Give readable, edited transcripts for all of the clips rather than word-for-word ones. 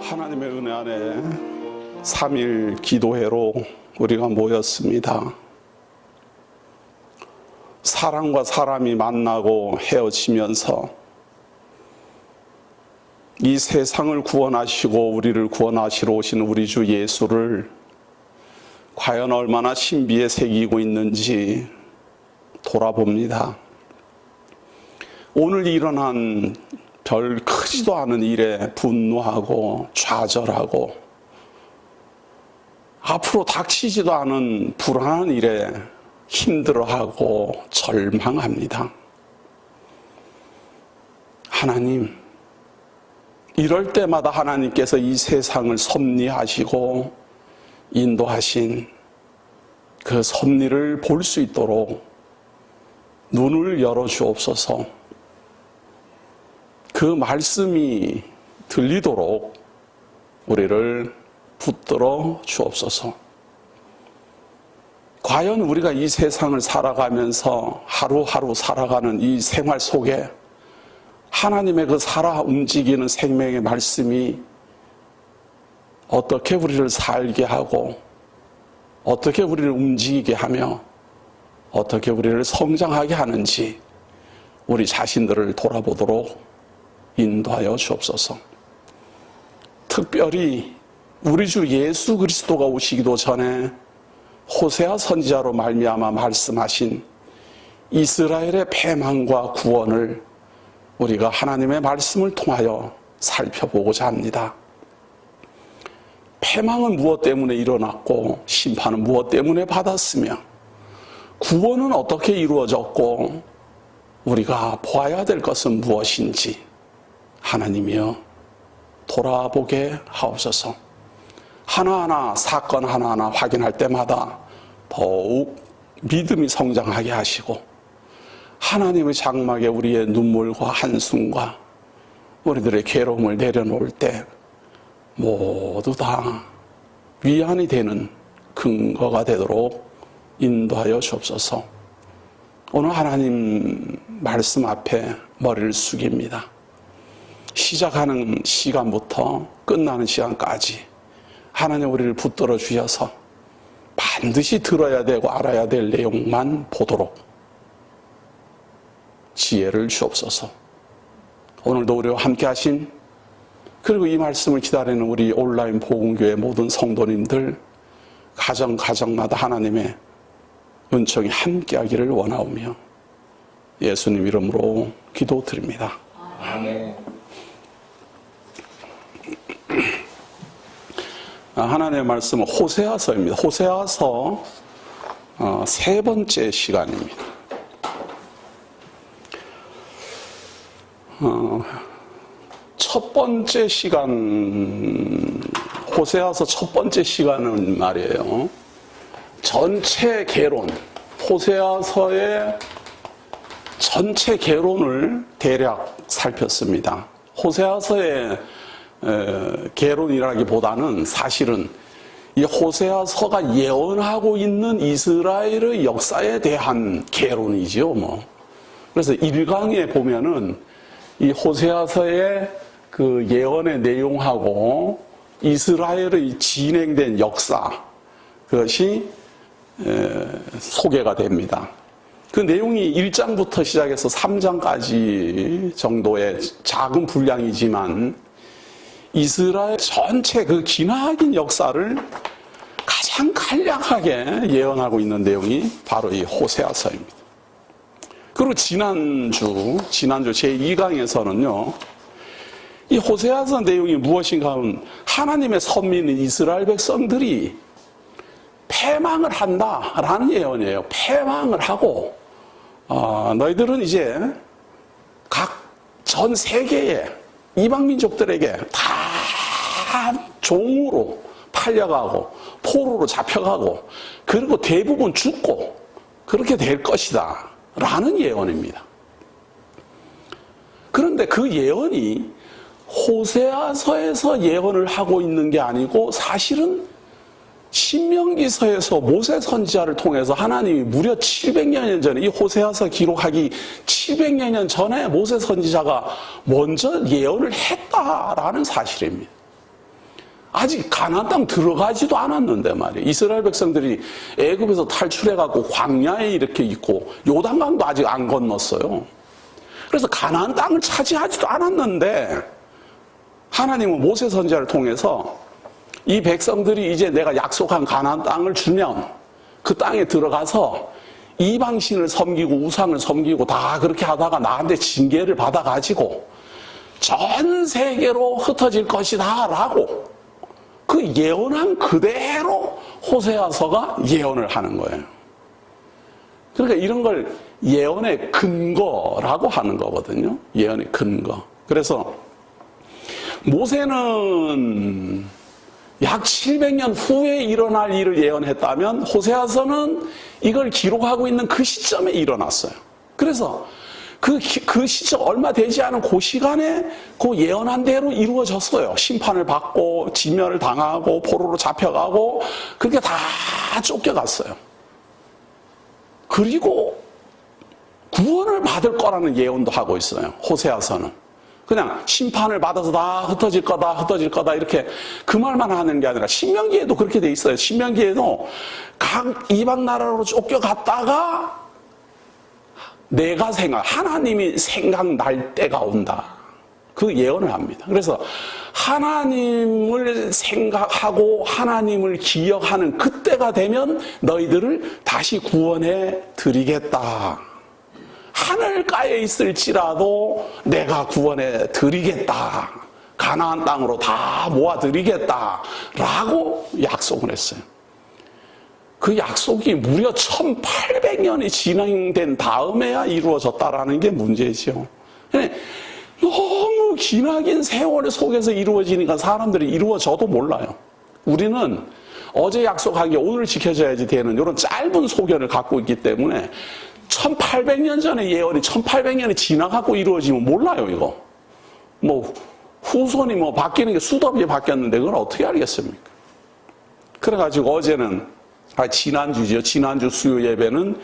하나님의 은혜 안에 3일 기도회로 우리가 모였습니다. 사람과 사람이 만나고 헤어지면서 이 세상을 구원하시고 우리를 구원하시러 오신 우리 주 예수를 과연 얼마나 신비에 새기고 있는지 돌아봅니다. 오늘 일어난 별 크지도 않은 일에 분노하고 좌절하고 앞으로 닥치지도 않은 불안한 일에 힘들어하고 절망합니다. 하나님, 이럴 때마다 하나님께서 이 세상을 섭리하시고 인도하신 그 섭리를 볼 수 있도록 눈을 열어주옵소서. 그 말씀이 들리도록 우리를 붙들어 주옵소서. 과연 우리가 이 세상을 살아가면서 하루하루 살아가는 이 생활 속에 하나님의 그 살아 움직이는 생명의 말씀이 어떻게 우리를 살게 하고 어떻게 우리를 움직이게 하며 어떻게 우리를 성장하게 하는지 우리 자신들을 돌아보도록 인도하여 주옵소서. 특별히 우리 주 예수 그리스도가 오시기도 전에 호세아 선지자로 말미암아 말씀하신 이스라엘의 패망과 구원을 우리가 하나님의 말씀을 통하여 살펴보고자 합니다. 패망은 무엇 때문에 일어났고 심판은 무엇 때문에 받았으며 구원은 어떻게 이루어졌고 우리가 보아야 될 것은 무엇인지 하나님이여 돌아보게 하옵소서. 하나하나 사건 하나하나 확인할 때마다 더욱 믿음이 성장하게 하시고 하나님의 장막에 우리의 눈물과 한숨과 우리들의 괴로움을 내려놓을 때 모두 다 위안이 되는 근거가 되도록 인도하여 주옵소서. 오늘 하나님 말씀 앞에 머리를 숙입니다. 시작하는 시간부터 끝나는 시간까지 하나님 우리를 붙들어 주셔서 반드시 들어야 되고 알아야 될 내용만 보도록 지혜를 주옵소서. 오늘도 우리와 함께 하신 그리고 이 말씀을 기다리는 우리 온라인 복음교회 모든 성도님들 가정마다 하나님의 은총이 함께하기를 원하오며 예수님 이름으로 기도드립니다. 아멘. 하나님의 말씀은 호세아서입니다. 호세아서 세 번째 시간입니다. 첫 번째 시간, 호세아서 첫 번째 시간은 말이에요. 전체 개론, 호세아서의 전체 개론을 대략 살폈습니다. 호세아서의 개론이라기보다는 사실은 이 호세아서가 예언하고 있는 이스라엘의 역사에 대한 개론이지요, 뭐. 그래서 1강에 보면은 이 호세아서의 그 예언의 내용하고 이스라엘의 진행된 역사, 그것이 소개가 됩니다. 그 내용이 1장부터 시작해서 3장까지 정도의 작은 분량이지만 이스라엘 전체 그 기나긴 역사를 가장 간략하게 예언하고 있는 내용이 바로 이 호세아서입니다. 그리고 지난주 제2강에서는요, 이 호세아서 내용이 무엇인가 하면 하나님의 선민인 이스라엘 백성들이 패망을 한다라는 예언이에요. 패망을 하고 너희들은 이제 각 전 세계의 이방민족들에게 다 종으로 팔려가고 포로로 잡혀가고 그리고 대부분 죽고 그렇게 될 것이다 라는 예언입니다. 그런데 그 예언이 호세아서에서 예언을 하고 있는 게 아니고 사실은 신명기서에서 모세 선지자를 통해서 하나님이 무려 700여 년 전에 이 호세아서 기록하기 700여 년 전에 모세 선지자가 먼저 예언을 했다라는 사실입니다. 아직 가나안 땅 들어가지도 않았는데 말이에요. 이스라엘 백성들이 애굽에서 탈출해갖고 광야에 이렇게 있고 요단강도 아직 안 건넜어요. 그래서 가나안 땅을 차지하지도 않았는데 하나님은 모세 선지자를 통해서 이 백성들이 이제 내가 약속한 가나안 땅을 주면 그 땅에 들어가서 이방신을 섬기고 우상을 섬기고 다 그렇게 하다가 나한테 징계를 받아가지고 전 세계로 흩어질 것이다 라고 그 예언한 그대로 호세아서가 예언을 하는 거예요. 그러니까 이런 걸 예언의 근거라고 하는 거거든요. 예언의 근거. 그래서 모세는 약 700년 후에 일어날 일을 예언했다면 호세아서는 이걸 기록하고 있는 그 시점에 일어났어요. 그래서 그 시점 얼마 되지 않은 그 시간에 그 예언한 대로 이루어졌어요. 심판을 받고 진멸을 당하고 포로로 잡혀가고 그렇게 다 쫓겨갔어요. 그리고 구원을 받을 거라는 예언도 하고 있어요. 호세아서는. 그냥 심판을 받아서 다 흩어질 거다 이렇게 그 말만 하는 게 아니라 신명기에도 그렇게 돼 있어요. 신명기에도 각 이방 나라로 쫓겨갔다가 하나님이 생각날 때가 온다. 그 예언을 합니다. 그래서 하나님을 생각하고 하나님을 기억하는 그때가 되면 너희들을 다시 구원해 드리겠다. 하늘가에 있을지라도 내가 구원해 드리겠다. 가나안 땅으로 다 모아 드리겠다. 라고 약속을 했어요. 그 약속이 무려 1800년이 진행된 다음에야 이루어졌다라는 게 문제죠. 너무 기나긴 세월 속에서 이루어지니까 사람들이 이루어져도 몰라요. 우리는 어제 약속한 게 오늘 지켜져야지 되는 이런 짧은 소견을 갖고 있기 때문에 1800년 전의 예언이 1800년이 지나가고 이루어지면 몰라요, 이거. 후손이 바뀌는 게 수도 없이 바뀌었는데 그걸 어떻게 알겠습니까? 그래가지고 어제는, 지난주죠. 지난주 수요 예배는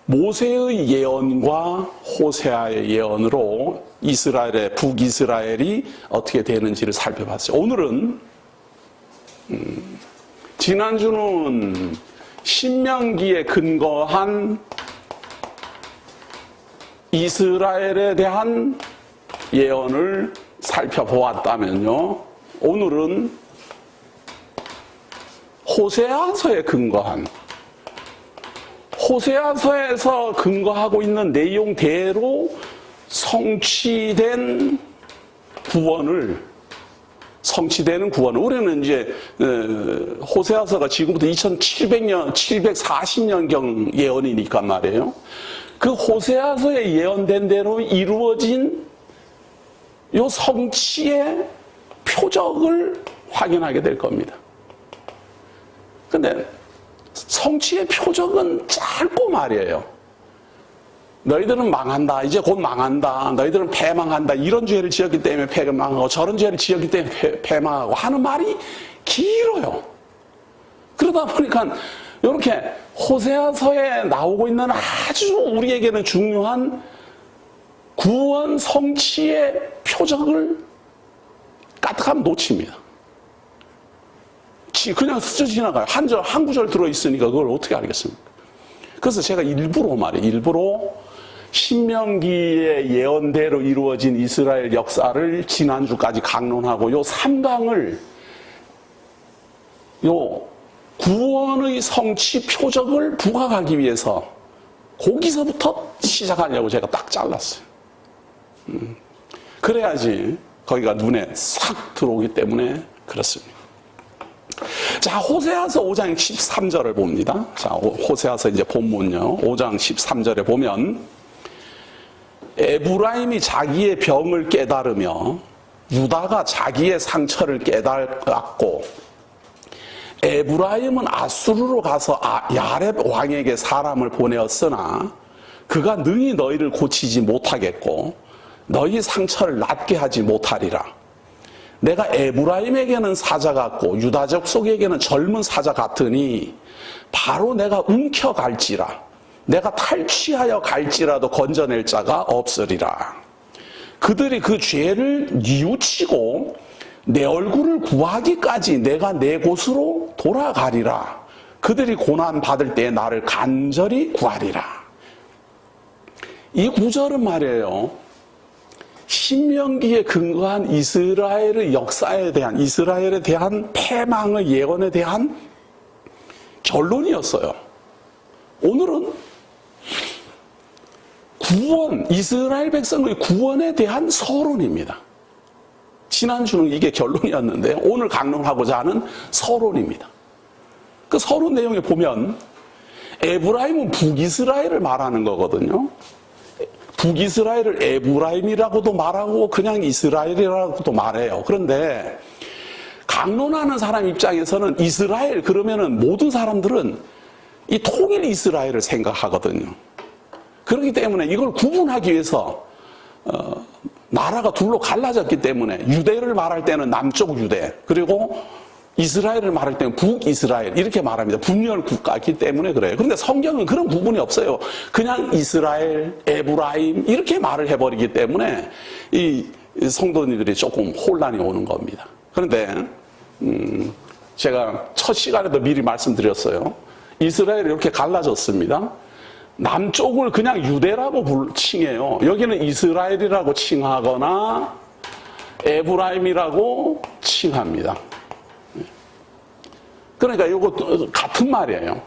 모세의 예언과 호세아의 예언으로 북이스라엘이 어떻게 되는지를 살펴봤어요. 오늘은, 지난주는 신명기에 근거한 이스라엘에 대한 예언을 살펴보았다면요. 오늘은 호세아서에 근거한 호세아서에서 근거하고 있는 내용대로 성취되는 구원을 우리는 이제 호세아서가 지금부터 2700년, 740년경 예언이니까 말이에요. 그 호세아서에 예언된 대로 이루어진 요 성취의 표적을 확인하게 될 겁니다. 근데 성취의 표적은 짧고 말이에요. 너희들은 망한다. 이제 곧 망한다. 너희들은 패망한다. 이런 죄를 지었기 때문에 패망하고 저런 죄를 지었기 때문에 패망하고 하는 말이 길어요. 그러다 보니까 이렇게 호세아서에 나오고 있는 아주 우리에게는 중요한 구원 성취의 표적을 까딱하면 놓칩니다. 그냥 스쳐 지나가요. 한 구절 들어있으니까 그걸 어떻게 알겠습니까? 그래서 제가 일부러 신명기의 예언대로 이루어진 이스라엘 역사를 지난주까지 강론하고 요 3강을 구원의 성취 표적을 부각하기 위해서 거기서부터 시작하려고 제가 딱 잘랐어요. 그래야지 거기가 눈에 싹 들어오기 때문에 그렇습니다. 자, 호세아서 5장 13절을 봅니다. 자, 호세아서 이제 본문요. 5장 13절에 보면 에브라임이 자기의 병을 깨달으며 유다가 자기의 상처를 깨달았고 에브라임은 아수르로 가서 야렙 왕에게 사람을 보내었으나 그가 능히 너희를 고치지 못하겠고 너희 상처를 낫게 하지 못하리라. 내가 에브라임에게는 사자 같고 유다 족속에게는 젊은 사자 같으니 바로 내가 움켜갈지라. 내가 탈취하여 갈지라도 건져낼 자가 없으리라. 그들이 그 죄를 뉘우치고 내 얼굴을 구하기까지 내가 내 곳으로 돌아가리라. 그들이 고난받을 때에 나를 간절히 구하리라. 이 구절은 말이에요, 신명기에 근거한 이스라엘의 역사에 대한, 이스라엘에 대한 패망의 예언에 대한 결론이었어요. 오늘은 구원, 이스라엘 백성의 구원에 대한 서론입니다. 지난주는 이게 결론이었는데 오늘 강론하고자 하는 서론입니다. 그 서론 내용에 보면 에브라임은 북이스라엘을 말하는 거거든요. 북이스라엘을 에브라임이라고도 말하고 그냥 이스라엘이라고도 말해요. 그런데 강론하는 사람 입장에서는 이스라엘 그러면은 모든 사람들은 이 통일 이스라엘을 생각하거든요. 그렇기 때문에 이걸 구분하기 위해서 나라가 둘로 갈라졌기 때문에 유대를 말할 때는 남쪽 유대, 그리고 이스라엘을 말할 때는 북이스라엘 이렇게 말합니다. 분열 국가이기 때문에 그래요. 그런데 성경은 그런 부분이 없어요. 그냥 이스라엘, 에브라임 이렇게 말을 해버리기 때문에 이 성도님들이 조금 혼란이 오는 겁니다. 그런데 제가 첫 시간에도 미리 말씀드렸어요. 이스라엘이 이렇게 갈라졌습니다. 남쪽을 그냥 유대라고 칭해요. 여기는 이스라엘이라고 칭하거나 에브라임이라고 칭합니다. 그러니까 이거 같은 말이에요.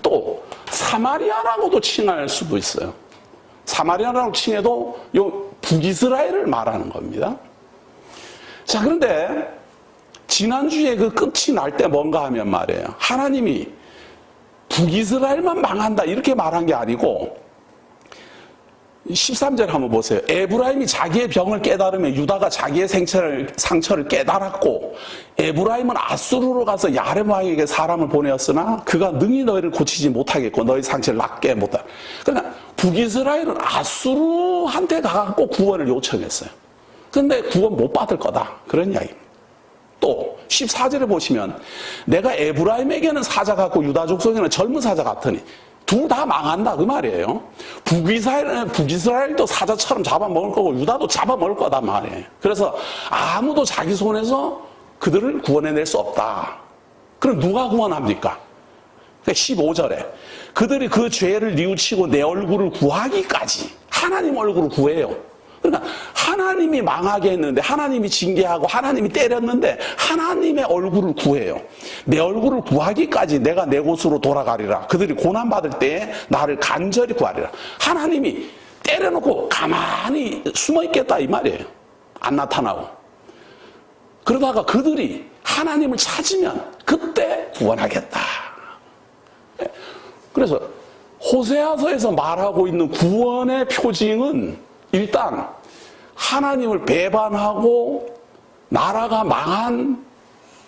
또 사마리아라고도 칭할 수도 있어요. 사마리아라고 칭해도 요 북이스라엘을 말하는 겁니다. 자, 그런데 지난주에 그 끝이 날 때 뭔가 하면 말이에요, 하나님이 북이스라엘만 망한다 이렇게 말한 게 아니고 13절 한번 보세요. 에브라임이 자기의 병을 깨달으며 유다가 자기의 상처를 깨달았고 에브라임은 아수르로 가서 야렙 왕에게 사람을 보내었으나 그가 능히 너희를 고치지 못하겠고 너희 상처를 낫게 못하다. 그러니까 북이스라엘은 아수르한테 가갖고 구원을 요청했어요. 그런데 구원 못 받을 거다 그런 이야기입니다. 또 14절에 보시면 내가 에브라임에게는 사자 같고 유다 족속에는 젊은 사자 같으니 둘 다 망한다 그 말이에요. 북이스라엘도 사자처럼 잡아먹을 거고 유다도 잡아먹을 거다 말이에요. 그래서 아무도 자기 손에서 그들을 구원해낼 수 없다. 그럼 누가 구원합니까? 15절에 그들이 그 죄를 뉘우치고 내 얼굴을 구하기까지 하나님 얼굴을 구해요. 그러니까 하나님이 망하게 했는데 하나님이 징계하고 하나님이 때렸는데 하나님의 얼굴을 구해요. 내 얼굴을 구하기까지 내가 내 곳으로 돌아가리라. 그들이 고난받을 때에 나를 간절히 구하리라. 하나님이 때려놓고 가만히 숨어있겠다 이 말이에요. 안 나타나고. 그러다가 그들이 하나님을 찾으면 그때 구원하겠다. 그래서 호세아서에서 말하고 있는 구원의 표징은 일단 하나님을 배반하고 나라가 망한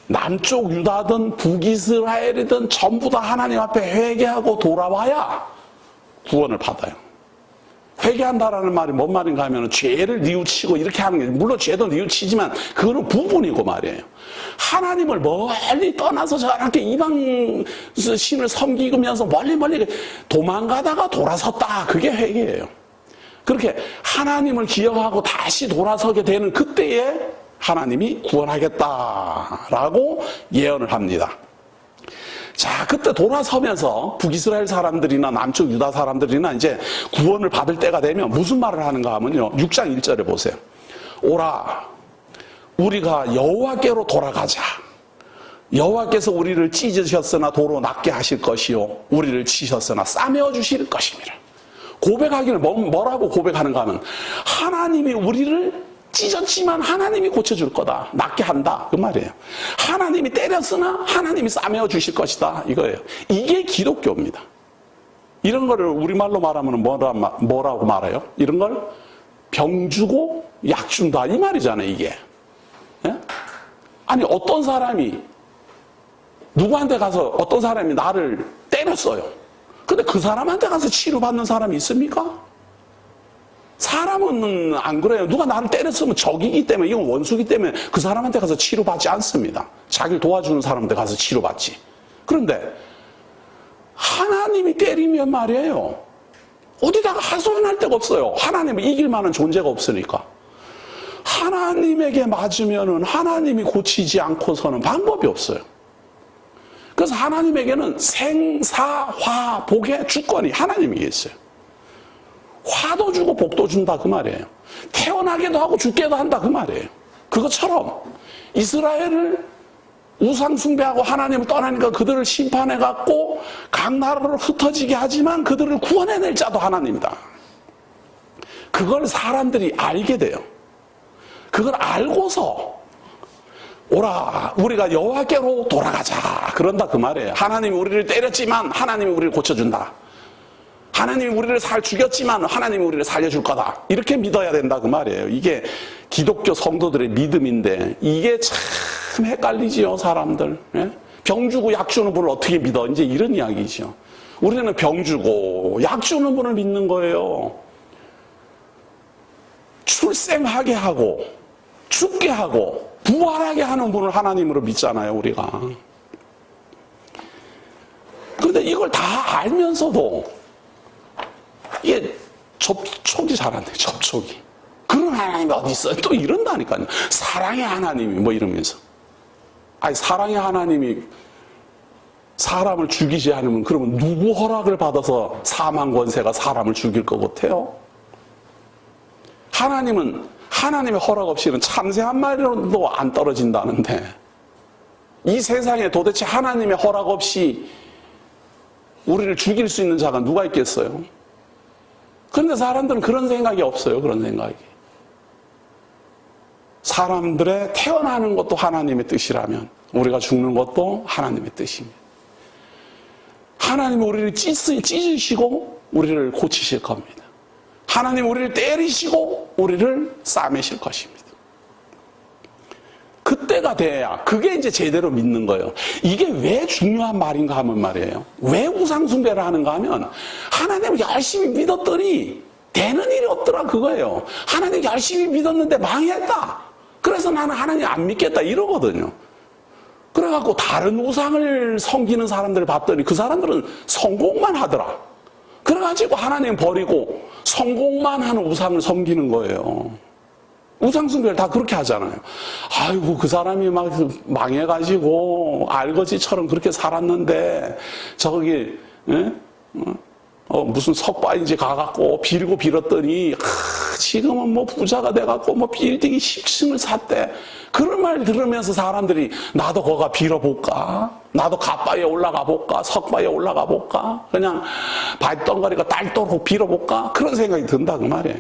남쪽 유다든 북이스라엘이든 전부 다 하나님 앞에 회개하고 돌아와야 구원을 받아요. 회개한다라는 말이 뭔 말인가 하면 죄를 뉘우치고 이렇게 하는 게, 물론 죄도 뉘우치지만 그거는 부분이고 말이에요. 하나님을 멀리 떠나서 저렇게 이방 신을 섬기면서 멀리 도망가다가 돌아섰다. 그게 회개예요. 그렇게 하나님을 기억하고 다시 돌아서게 되는 그때에 하나님이 구원하겠다라고 예언을 합니다. 자, 그때 돌아서면서 북이스라엘 사람들이나 남쪽 유다 사람들이나 이제 구원을 받을 때가 되면 무슨 말을 하는가 하면요. 6장 1절에 보세요. 오라, 우리가 여호와께로 돌아가자. 여호와께서 우리를 찢으셨으나 도로 낫게 하실 것이요 우리를 치셨으나 싸매어 주실 것입니다. 고백하기를 뭐라고 고백하는가 하면 하나님이 우리를 찢었지만 하나님이 고쳐줄 거다. 낫게 한다. 그 말이에요. 하나님이 때렸으나 하나님이 싸매어 주실 것이다. 이거예요. 이게 기독교입니다. 이런 거를 우리말로 말하면 뭐라고 말해요? 이런 걸 병 주고 약 준다. 이 말이잖아요. 이게. 예? 아니 어떤 사람이 누구한테 가서 어떤 사람이 나를 때렸어요. 근데 그 사람한테 가서 치료받는 사람이 있습니까? 사람은 안 그래요. 누가 나를 때렸으면 적이기 때문에, 이건 원수기 때문에 그 사람한테 가서 치료받지 않습니다. 자기를 도와주는 사람한테 가서 치료받지. 그런데 하나님이 때리면 말이에요. 어디다가 하소연할 데가 없어요. 하나님을 이길 만한 존재가 없으니까. 하나님에게 맞으면은 하나님이 고치지 않고서는 방법이 없어요. 그래서 하나님에게는 생사화복의 주권이 하나님에게 있어요. 화도 주고 복도 준다 그 말이에요. 태어나게도 하고 죽게도 한다 그 말이에요. 그것처럼 이스라엘을 우상 숭배하고 하나님을 떠나니까 그들을 심판해갖고 각 나라로 흩어지게 하지만 그들을 구원해낼 자도 하나님이다. 그걸 사람들이 알게 돼요. 그걸 알고서 오라 우리가 여호와께로 돌아가자 그런다 그 말이에요. 하나님이 우리를 때렸지만 하나님이 우리를 고쳐준다. 하나님이 우리를 죽였지만 하나님이 우리를 살려줄 거다. 이렇게 믿어야 된다 그 말이에요. 이게 기독교 성도들의 믿음인데 이게 참 헷갈리지요 사람들. 예? 병 주고 약 주는 분을 어떻게 믿어? 이제 이런 이야기죠. 우리는 병 주고 약 주는 분을 믿는 거예요. 출생하게 하고 죽게 하고 부활하게 하는 분을 하나님으로 믿잖아요 우리가. 그런데 이걸 다 알면서도 이게 접촉이 잘 안 돼요. 접촉이. 그런 하나님이 어디 있어요? 또 이런다니까요. 사랑의 하나님이 뭐 이러면서. 아니 사랑의 하나님이 사람을 죽이지 않으면 그러면 누구 허락을 받아서 사망 권세가 사람을 죽일 것 같아요? 하나님은 하나님의 허락 없이는 참새 한 마리로도 안 떨어진다는데 이 세상에 도대체 하나님의 허락 없이 우리를 죽일 수 있는 자가 누가 있겠어요? 그런데 사람들은 그런 생각이 없어요. 그런 생각이. 사람들의 태어나는 것도 하나님의 뜻이라면 우리가 죽는 것도 하나님의 뜻입니다. 하나님은 우리를 찢으시고 우리를 고치실 겁니다. 하나님 우리를 때리시고 우리를 싸매실 것입니다. 그때가 돼야 그게 이제 제대로 믿는 거예요. 이게 왜 중요한 말인가 하면 말이에요. 왜 우상숭배를 하는가 하면 하나님을 열심히 믿었더니 되는 일이 없더라 그거예요. 하나님 열심히 믿었는데 망했다. 그래서 나는 하나님 안 믿겠다 이러거든요. 그래갖고 다른 우상을 섬기는 사람들을 봤더니 그 사람들은 성공만 하더라. 그래가지고 하나님 버리고 성공만 하는 우상을 섬기는 거예요. 우상숭배를 다 그렇게 하잖아요. 아이고 그 사람이 막 망해가지고 알거지처럼 그렇게 살았는데 저기 무슨 석바인지 가갖고 빌고 빌었더니 지금은 뭐 부자가 돼갖고 뭐 빌딩이 10층을 샀대. 그런 말 들으면서 사람들이 나도 거가 빌어볼까? 나도 갓바위에 올라가 볼까? 석바위에 올라가 볼까? 그냥 발덩거리가 딸도록 빌어볼까? 그런 생각이 든다 그 말이에요.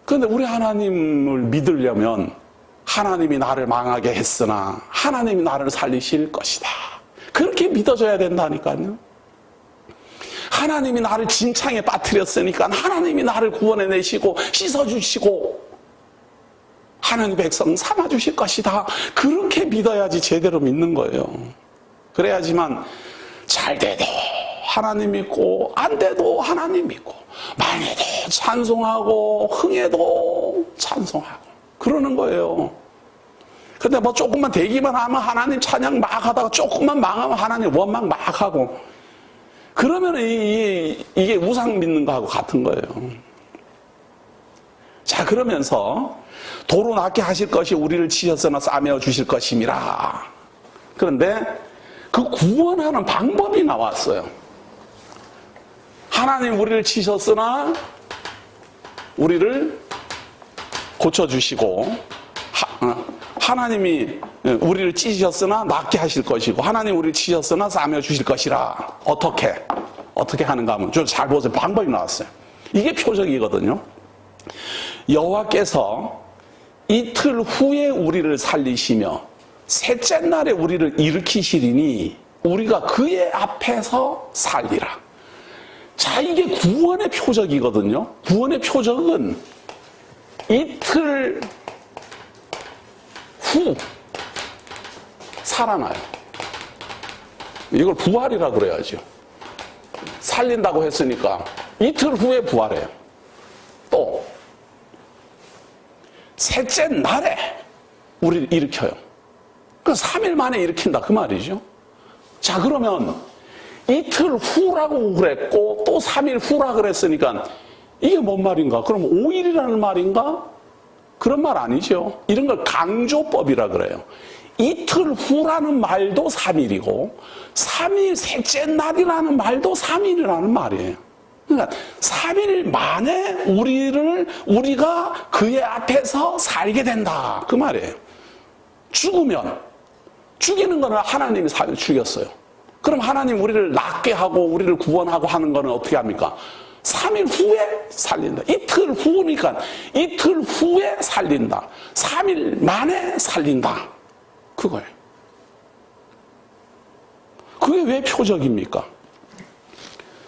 그런데 우리 하나님을 믿으려면 하나님이 나를 망하게 했으나 하나님이 나를 살리실 것이다. 그렇게 믿어줘야 된다니까요. 하나님이 나를 진창에 빠뜨렸으니까 하나님이 나를 구원해내시고 씻어주시고 하나님 백성 삼아주실 것이다. 그렇게 믿어야지 제대로 믿는 거예요. 그래야지만 잘 돼도 하나님 믿고 안 돼도 하나님 믿고 망해도 찬송하고 흥해도 찬송하고 그러는 거예요. 근데 뭐 조금만 되기만 하면 하나님 찬양 막 하다가 조금만 망하면 하나님 원망 막 하고 그러면 이게 우상 믿는 거하고 같은 거예요. 자 그러면서 도로 낫게 하실 것이 우리를 치셨으나 싸매어 주실 것임이라. 그런데 그 구원하는 방법이 나왔어요. 하나님 우리를 치셨으나 우리를 고쳐주시고 하나님이 우리를 찢으셨으나 낫게 하실 것이고 하나님 우리를 치셨으나 싸매어 주실 것이라. 어떻게 하는가 하면 좀 잘 보세요. 방법이 나왔어요. 이게 표적이거든요. 여호와께서 이틀 후에 우리를 살리시며 셋째 날에 우리를 일으키시리니 우리가 그의 앞에서 살리라. 자, 이게 구원의 표적이거든요. 구원의 표적은 이틀 후 살아나요. 이걸 부활이라 그래야죠. 살린다고 했으니까 이틀 후에 부활해요. 또 셋째 날에 우리를 일으켜요. 그 3일 만에 일으킨다 그 말이죠. 자 그러면 이틀 후라고 그랬고 또 3일 후라 그랬으니까 이게 뭔 말인가? 그럼 5일이라는 말인가? 그런 말 아니죠. 이런 걸 강조법이라 그래요. 이틀 후라는 말도 3일이고 3일 셋째 날이라는 말도 3일이라는 말이에요. 그러니까 3일 만에 우리가 그의 앞에서 살게 된다. 그 말이에요. 죽이는 거는 하나님이 죽였어요. 그럼 하나님 우리를 낫게 하고 우리를 구원하고 하는 거는 어떻게 합니까? 3일 후에 살린다. 이틀 후니까 이틀 후에 살린다. 3일 만에 살린다. 그거예요. 그게 왜 표적입니까?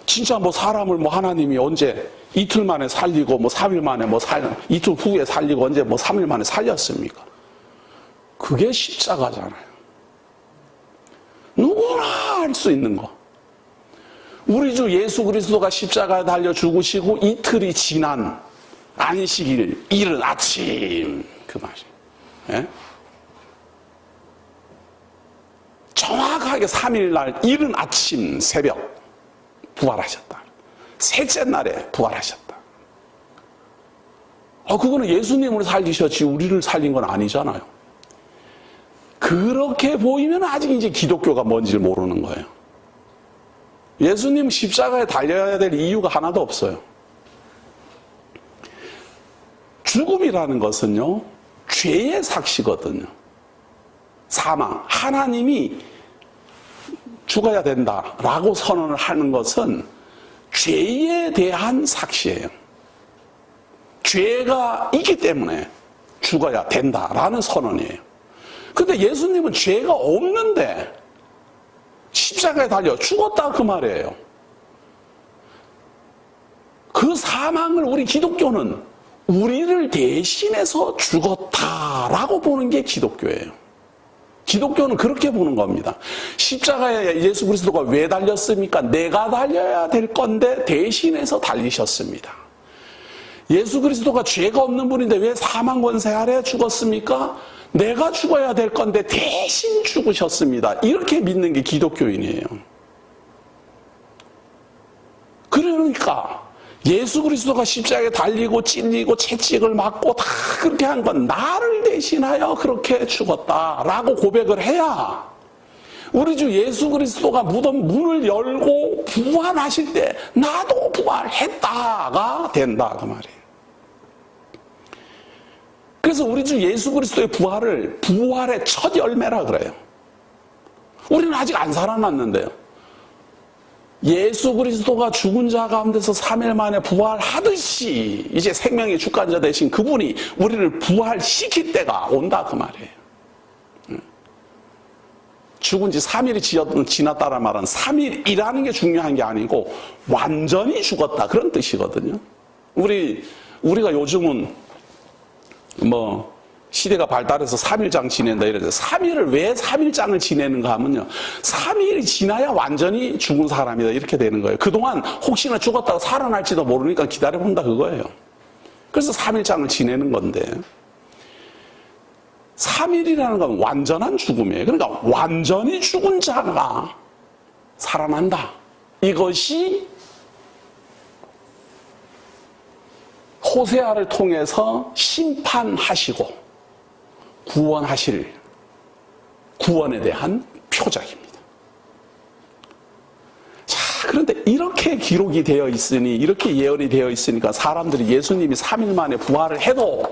진짜 뭐 사람을 뭐 하나님이 언제 이틀 만에 살리고 뭐 3일 만에 이틀 후에 살리고 언제 뭐 3일 만에 살렸습니까? 그게 십자가잖아요. 누구나 알 수 있는 거. 우리 주 예수 그리스도가 십자가에 달려 죽으시고 이틀이 지난 안식일, 이른 아침 그 말이에요. 예? 정확하게 3일날 이른 아침 새벽 부활하셨다. 셋째 날에 부활하셨다. 그거는 예수님을 살리셨지 우리를 살린 건 아니잖아요. 그렇게 보이면 아직 이제 기독교가 뭔지를 모르는 거예요. 예수님 십자가에 달려야 될 이유가 하나도 없어요. 죽음이라는 것은요, 죄의 삭시거든요. 사망. 하나님이 죽어야 된다라고 선언을 하는 것은 죄에 대한 삭시예요. 죄가 있기 때문에 죽어야 된다라는 선언이에요. 근데 예수님은 죄가 없는데 십자가에 달려 죽었다 그 말이에요. 그 사망을 우리 기독교는 우리를 대신해서 죽었다라고 보는 게 기독교예요. 기독교는 그렇게 보는 겁니다. 십자가에 예수 그리스도가 왜 달렸습니까? 내가 달려야 될 건데 대신해서 달리셨습니다. 예수 그리스도가 죄가 없는 분인데 왜 사망 권세 아래 죽었습니까? 내가 죽어야 될 건데 대신 죽으셨습니다. 이렇게 믿는 게 기독교인이에요. 그러니까 예수 그리스도가 십자가에 달리고 찔리고 채찍을 맞고 다 그렇게 한 건 나를 대신하여 그렇게 죽었다라고 고백을 해야 우리 주 예수 그리스도가 무덤 문을 열고 부활하실 때 나도 부활했다가 된다 그 말이에요. 그래서 우리 주 예수 그리스도의 부활을 부활의 첫 열매라 그래요. 우리는 아직 안 살아났는데요. 예수 그리스도가 죽은 자 가운데서 3일 만에 부활하듯이 이제 생명의 주관자 되신 그분이 우리를 부활시킬 때가 온다 그 말이에요. 죽은 지 3일이 지났다는 말은 3일이라는 게 중요한 게 아니고 완전히 죽었다 그런 뜻이거든요. 우리가 요즘은 뭐 시대가 발달해서 3일장 지낸다 이래서 3일을 왜 3일장을 지내는가 하면요. 3일이 지나야 완전히 죽은 사람이다 이렇게 되는 거예요. 그동안 혹시나 죽었다가 살아날지도 모르니까 기다려본다 그거예요. 그래서 3일장을 지내는 건데 3일이라는 건 완전한 죽음이에요. 그러니까 완전히 죽은 자가 살아난다. 이것이 호세아를 통해서 심판하시고 구원하실 구원에 대한 표적입니다. 자, 그런데 이렇게 기록이 되어 있으니 이렇게 예언이 되어 있으니까 사람들이 예수님이 3일 만에 부활을 해도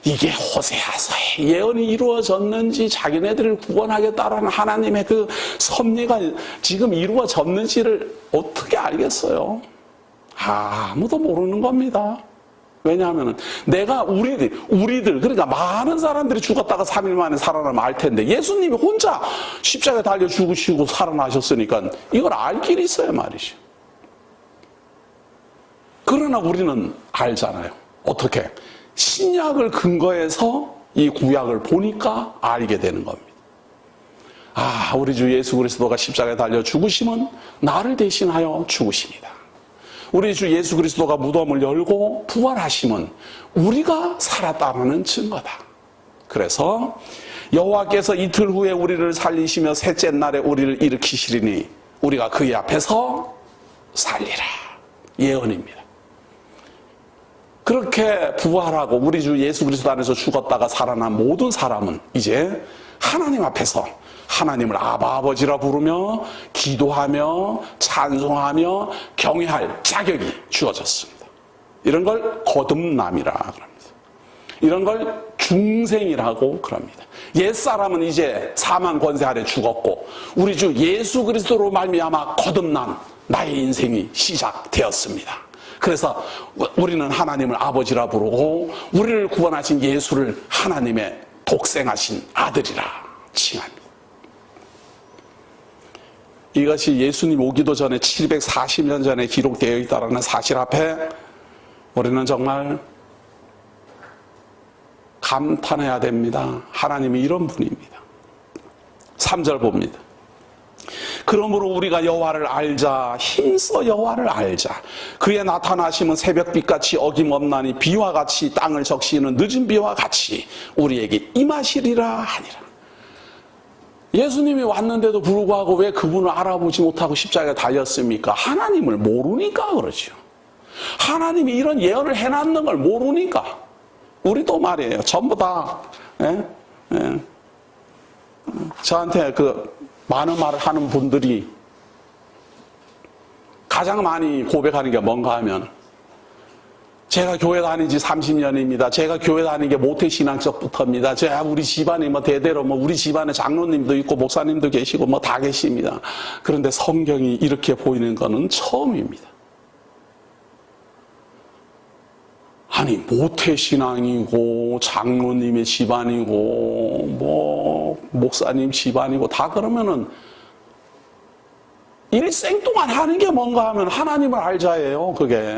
이게 호세아서의 예언이 이루어졌는지 자기네들을 구원하겠다라는 하나님의 그 섭리가 지금 이루어졌는지를 어떻게 알겠어요? 아무도 모르는 겁니다. 왜냐하면 내가 우리들 그러니까 많은 사람들이 죽었다가 3일 만에 살아나면 알 텐데 예수님이 혼자 십자가에 달려 죽으시고 살아나셨으니까 이걸 알 길이 있어야 말이죠. 그러나 우리는 알잖아요. 어떻게? 신약을 근거해서 이 구약을 보니까 알게 되는 겁니다. 우리 주 예수 그리스도가 십자가에 달려 죽으심은 나를 대신하여 죽으십니다. 우리 주 예수 그리스도가 무덤을 열고 부활하심은 우리가 살았다는 증거다. 그래서 여호와께서 이틀 후에 우리를 살리시며 셋째 날에 우리를 일으키시리니 우리가 그의 앞에서 살리라. 예언입니다. 그렇게 부활하고 우리 주 예수 그리스도 안에서 죽었다가 살아난 모든 사람은 이제 하나님 앞에서 하나님을 아바 아버지라 부르며 기도하며 찬송하며 경외할 자격이 주어졌습니다. 이런 걸 거듭남이라 그럽니다. 이런 걸 중생이라고 그럽니다. 옛사람은 이제 사망 권세 아래 죽었고 우리 주 예수 그리스도로 말미암아 거듭난 나의 인생이 시작되었습니다. 그래서 우리는 하나님을 아버지라 부르고 우리를 구원하신 예수를 하나님의 독생하신 아들이라 칭합니다. 이것이 예수님 오기도 전에 740년 전에 기록되어 있다는 사실 앞에 우리는 정말 감탄해야 됩니다. 하나님이 이런 분입니다. 3절 봅니다. 그러므로 우리가 여호와를 알자 힘써 여호와를 알자 그의 나타나심은 새벽빛같이 어김없나니 비와 같이 땅을 적시는 늦은 비와 같이 우리에게 임하시리라 하니라. 예수님이 왔는데도 불구하고 왜 그분을 알아보지 못하고 십자가에 달렸습니까? 하나님을 모르니까 그렇죠. 하나님이 이런 예언을 해놨는 걸 모르니까. 우리도 말이에요. 전부 다 저한테 많은 말을 하는 분들이 가장 많이 고백하는 게 뭔가 하면 제가 교회 다닌 지 30년입니다. 제가 교회 다닌 게 모태신앙서부터입니다. 제가 우리 집안에 대대로 우리 집안에 장로님도 있고 목사님도 계시고 다 계십니다. 그런데 성경이 이렇게 보이는 거는 처음입니다. 아니 모태신앙이고 장로님의 집안이고 목사님 집안이고 다 그러면은 일생 동안 하는 게 뭔가 하면 하나님을 알자예요. 그게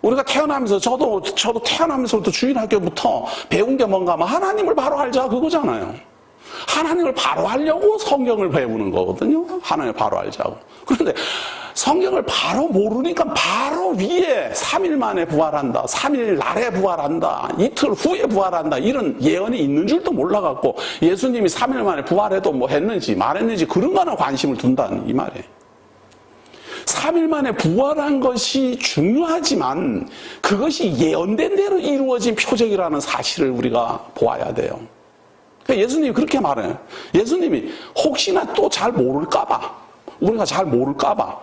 우리가 태어나면서 저도 태어나면서부터 주일학교부터 배운 게 뭔가 하면 하나님을 바로 알자 그거잖아요. 하나님을 바로 알려고 성경을 배우는 거거든요. 하나님을 바로 알자고. 그런데 성경을 바로 모르니까 바로 위에 3일 만에 부활한다, 3일 날에 부활한다, 이틀 후에 부활한다 이런 예언이 있는 줄도 몰라갖고 예수님이 3일 만에 부활해도 했는지 말했는지 그런 거나 관심을 둔다는 이 말이에요. 3일 만에 부활한 것이 중요하지만 그것이 예언된 대로 이루어진 표적이라는 사실을 우리가 보아야 돼요. 그러니까 예수님이 그렇게 말해요. 예수님이 혹시나 또 잘 모를까봐 우리가 잘 모를까봐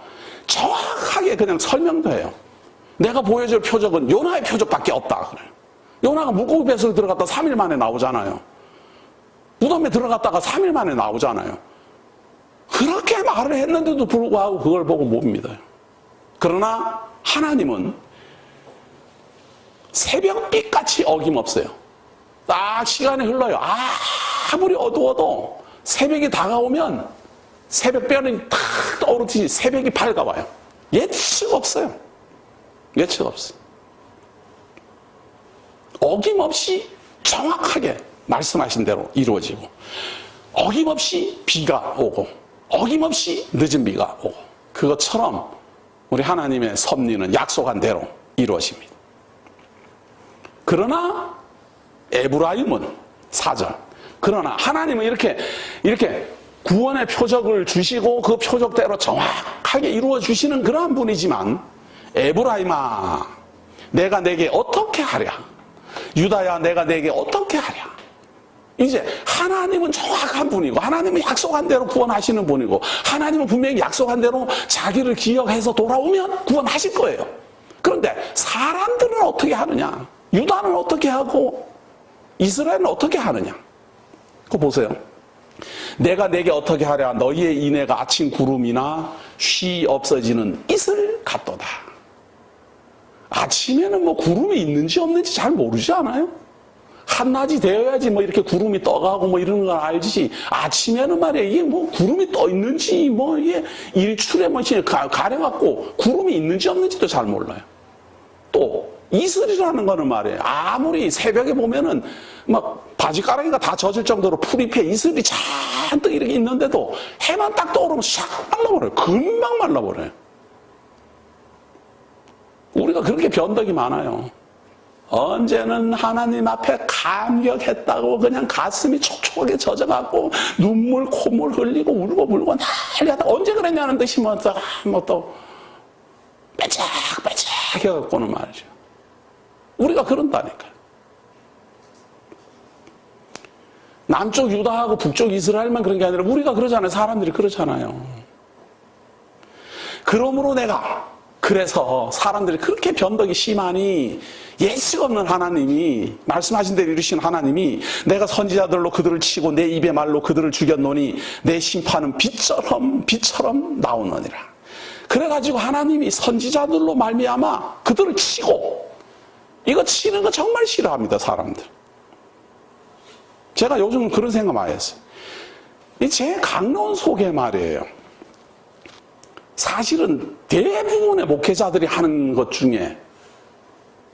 정확하게 그냥 설명도 해요. 내가 보여줄 표적은 요나의 표적밖에 없다. 그래요. 요나가 물고기 뱃속에 들어갔다 3일 만에 나오잖아요. 무덤에 들어갔다가 3일 만에 나오잖아요. 그렇게 말을 했는데도 불구하고 그걸 보고 못 믿어요. 그러나 하나님은 새벽빛같이 어김없어요. 딱 시간이 흘러요. 아무리 어두워도 새벽이 다가오면 새벽별이 탁 떠오르듯이 새벽이 밝아와요. 예측 없어요. 예측 없어요. 어김없이 정확하게 말씀하신 대로 이루어지고 어김없이 비가 오고 어김없이 늦은 비가 오고 그것처럼 우리 하나님의 섭리는 약속한 대로 이루어집니다. 그러나 에브라임은 4절 그러나 하나님은 이렇게 구원의 표적을 주시고 그 표적대로 정확하게 이루어 주시는 그러한 분이지만 에브라임아 내가 내게 어떻게 하랴 유다야 내가 내게 어떻게 하랴 이제 하나님은 정확한 분이고 하나님은 약속한 대로 구원하시는 분이고 하나님은 분명히 약속한 대로 자기를 기억해서 돌아오면 구원하실 거예요. 그런데 사람들은 어떻게 하느냐 유다는 어떻게 하고 이스라엘은 어떻게 하느냐 그거 보세요. 내가 내게 어떻게 하랴 너희의 인애가 아침 구름이나 쉬 없어지는 이슬 같도다. 아침에는 구름이 있는지 없는지 잘 모르지 않아요? 한낮이 되어야지 이렇게 구름이 떠가고 이러는 걸 알지. 아침에는 말이야 이게 구름이 떠 있는지 이게 일출에 가려갖고 구름이 있는지 없는지도 잘 몰라요. 또 이슬이라는 거는 말이에요. 아무리 새벽에 보면은 바지가랑이가 다 젖을 정도로 풀 잎에 이슬이 잔뜩 이렇게 있는데도 해만 딱 떠오르면 샥 말라버려요. 금방 말라버려요. 우리가 그렇게 변덕이 많아요. 언제는 하나님 앞에 감격했다고 그냥 가슴이 촉촉하게 젖어갖고 눈물 콧물 흘리고 울고 불고 난리하다. 언제 그랬냐는 듯이 또 빼짝빼짝 해갖고는 말이죠. 우리가 그런다니까요. 남쪽 유다하고 북쪽 이스라엘만 그런 게 아니라 우리가 그러잖아요. 사람들이 그렇잖아요. 그러므로 그래서 사람들이 그렇게 변덕이 심하니 예수가 없는 하나님이, 말씀하신 대로 이루신 하나님이 내가 선지자들로 그들을 치고 내 입의 말로 그들을 죽였노니 내 심판은 비처럼 나오느니라. 그래가지고 하나님이 선지자들로 말미암아 그들을 치고, 이거 치는 거 정말 싫어합니다, 사람들. 제가 요즘 그런 생각 많이 했어요. 제 강론 속에 말이에요. 사실은 대부분의 목회자들이 하는 것 중에,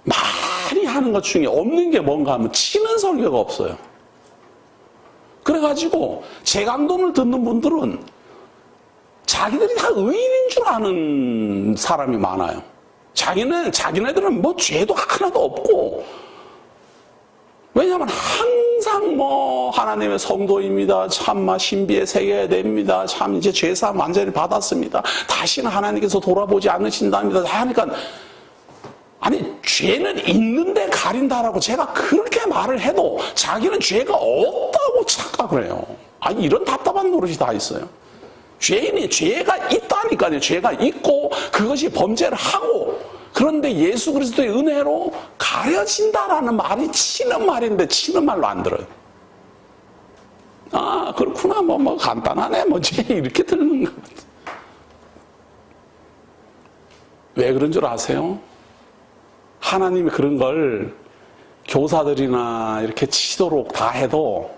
많이 하는 것 중에 없는 게 뭔가 하면 치는 설교가 없어요. 그래가지고 제 강론을 듣는 분들은 자기들이 다 의인인 줄 아는 사람이 많아요. 자기네들은 뭐 죄도 하나도 없고, 왜냐하면 항상 하나님의 성도입니다. 참마 신비에 새겨야 됩니다. 참 이제 죄사함 완전히 받았습니다. 다시는 하나님께서 돌아보지 않으신답니다. 하니까, 아니 죄는 있는데 가린다라고 제가 그렇게 말을 해도 자기는 죄가 없다고 착각을 해요. 아니 이런 답답한 노릇이 다 있어요. 죄인이 죄가 있다니까요. 죄가 있고 그것이 범죄를 하고, 그런데 예수 그리스도의 은혜로 가려진다라는 말이 치는 말인데 치는 말로 안 들어요. 아 그렇구나, 뭐 간단하네, 뭐지, 이렇게 들는 것 같아요. 왜 그런 줄 아세요? 하나님이 그런 걸 교사들이나 이렇게 치도록 다 해도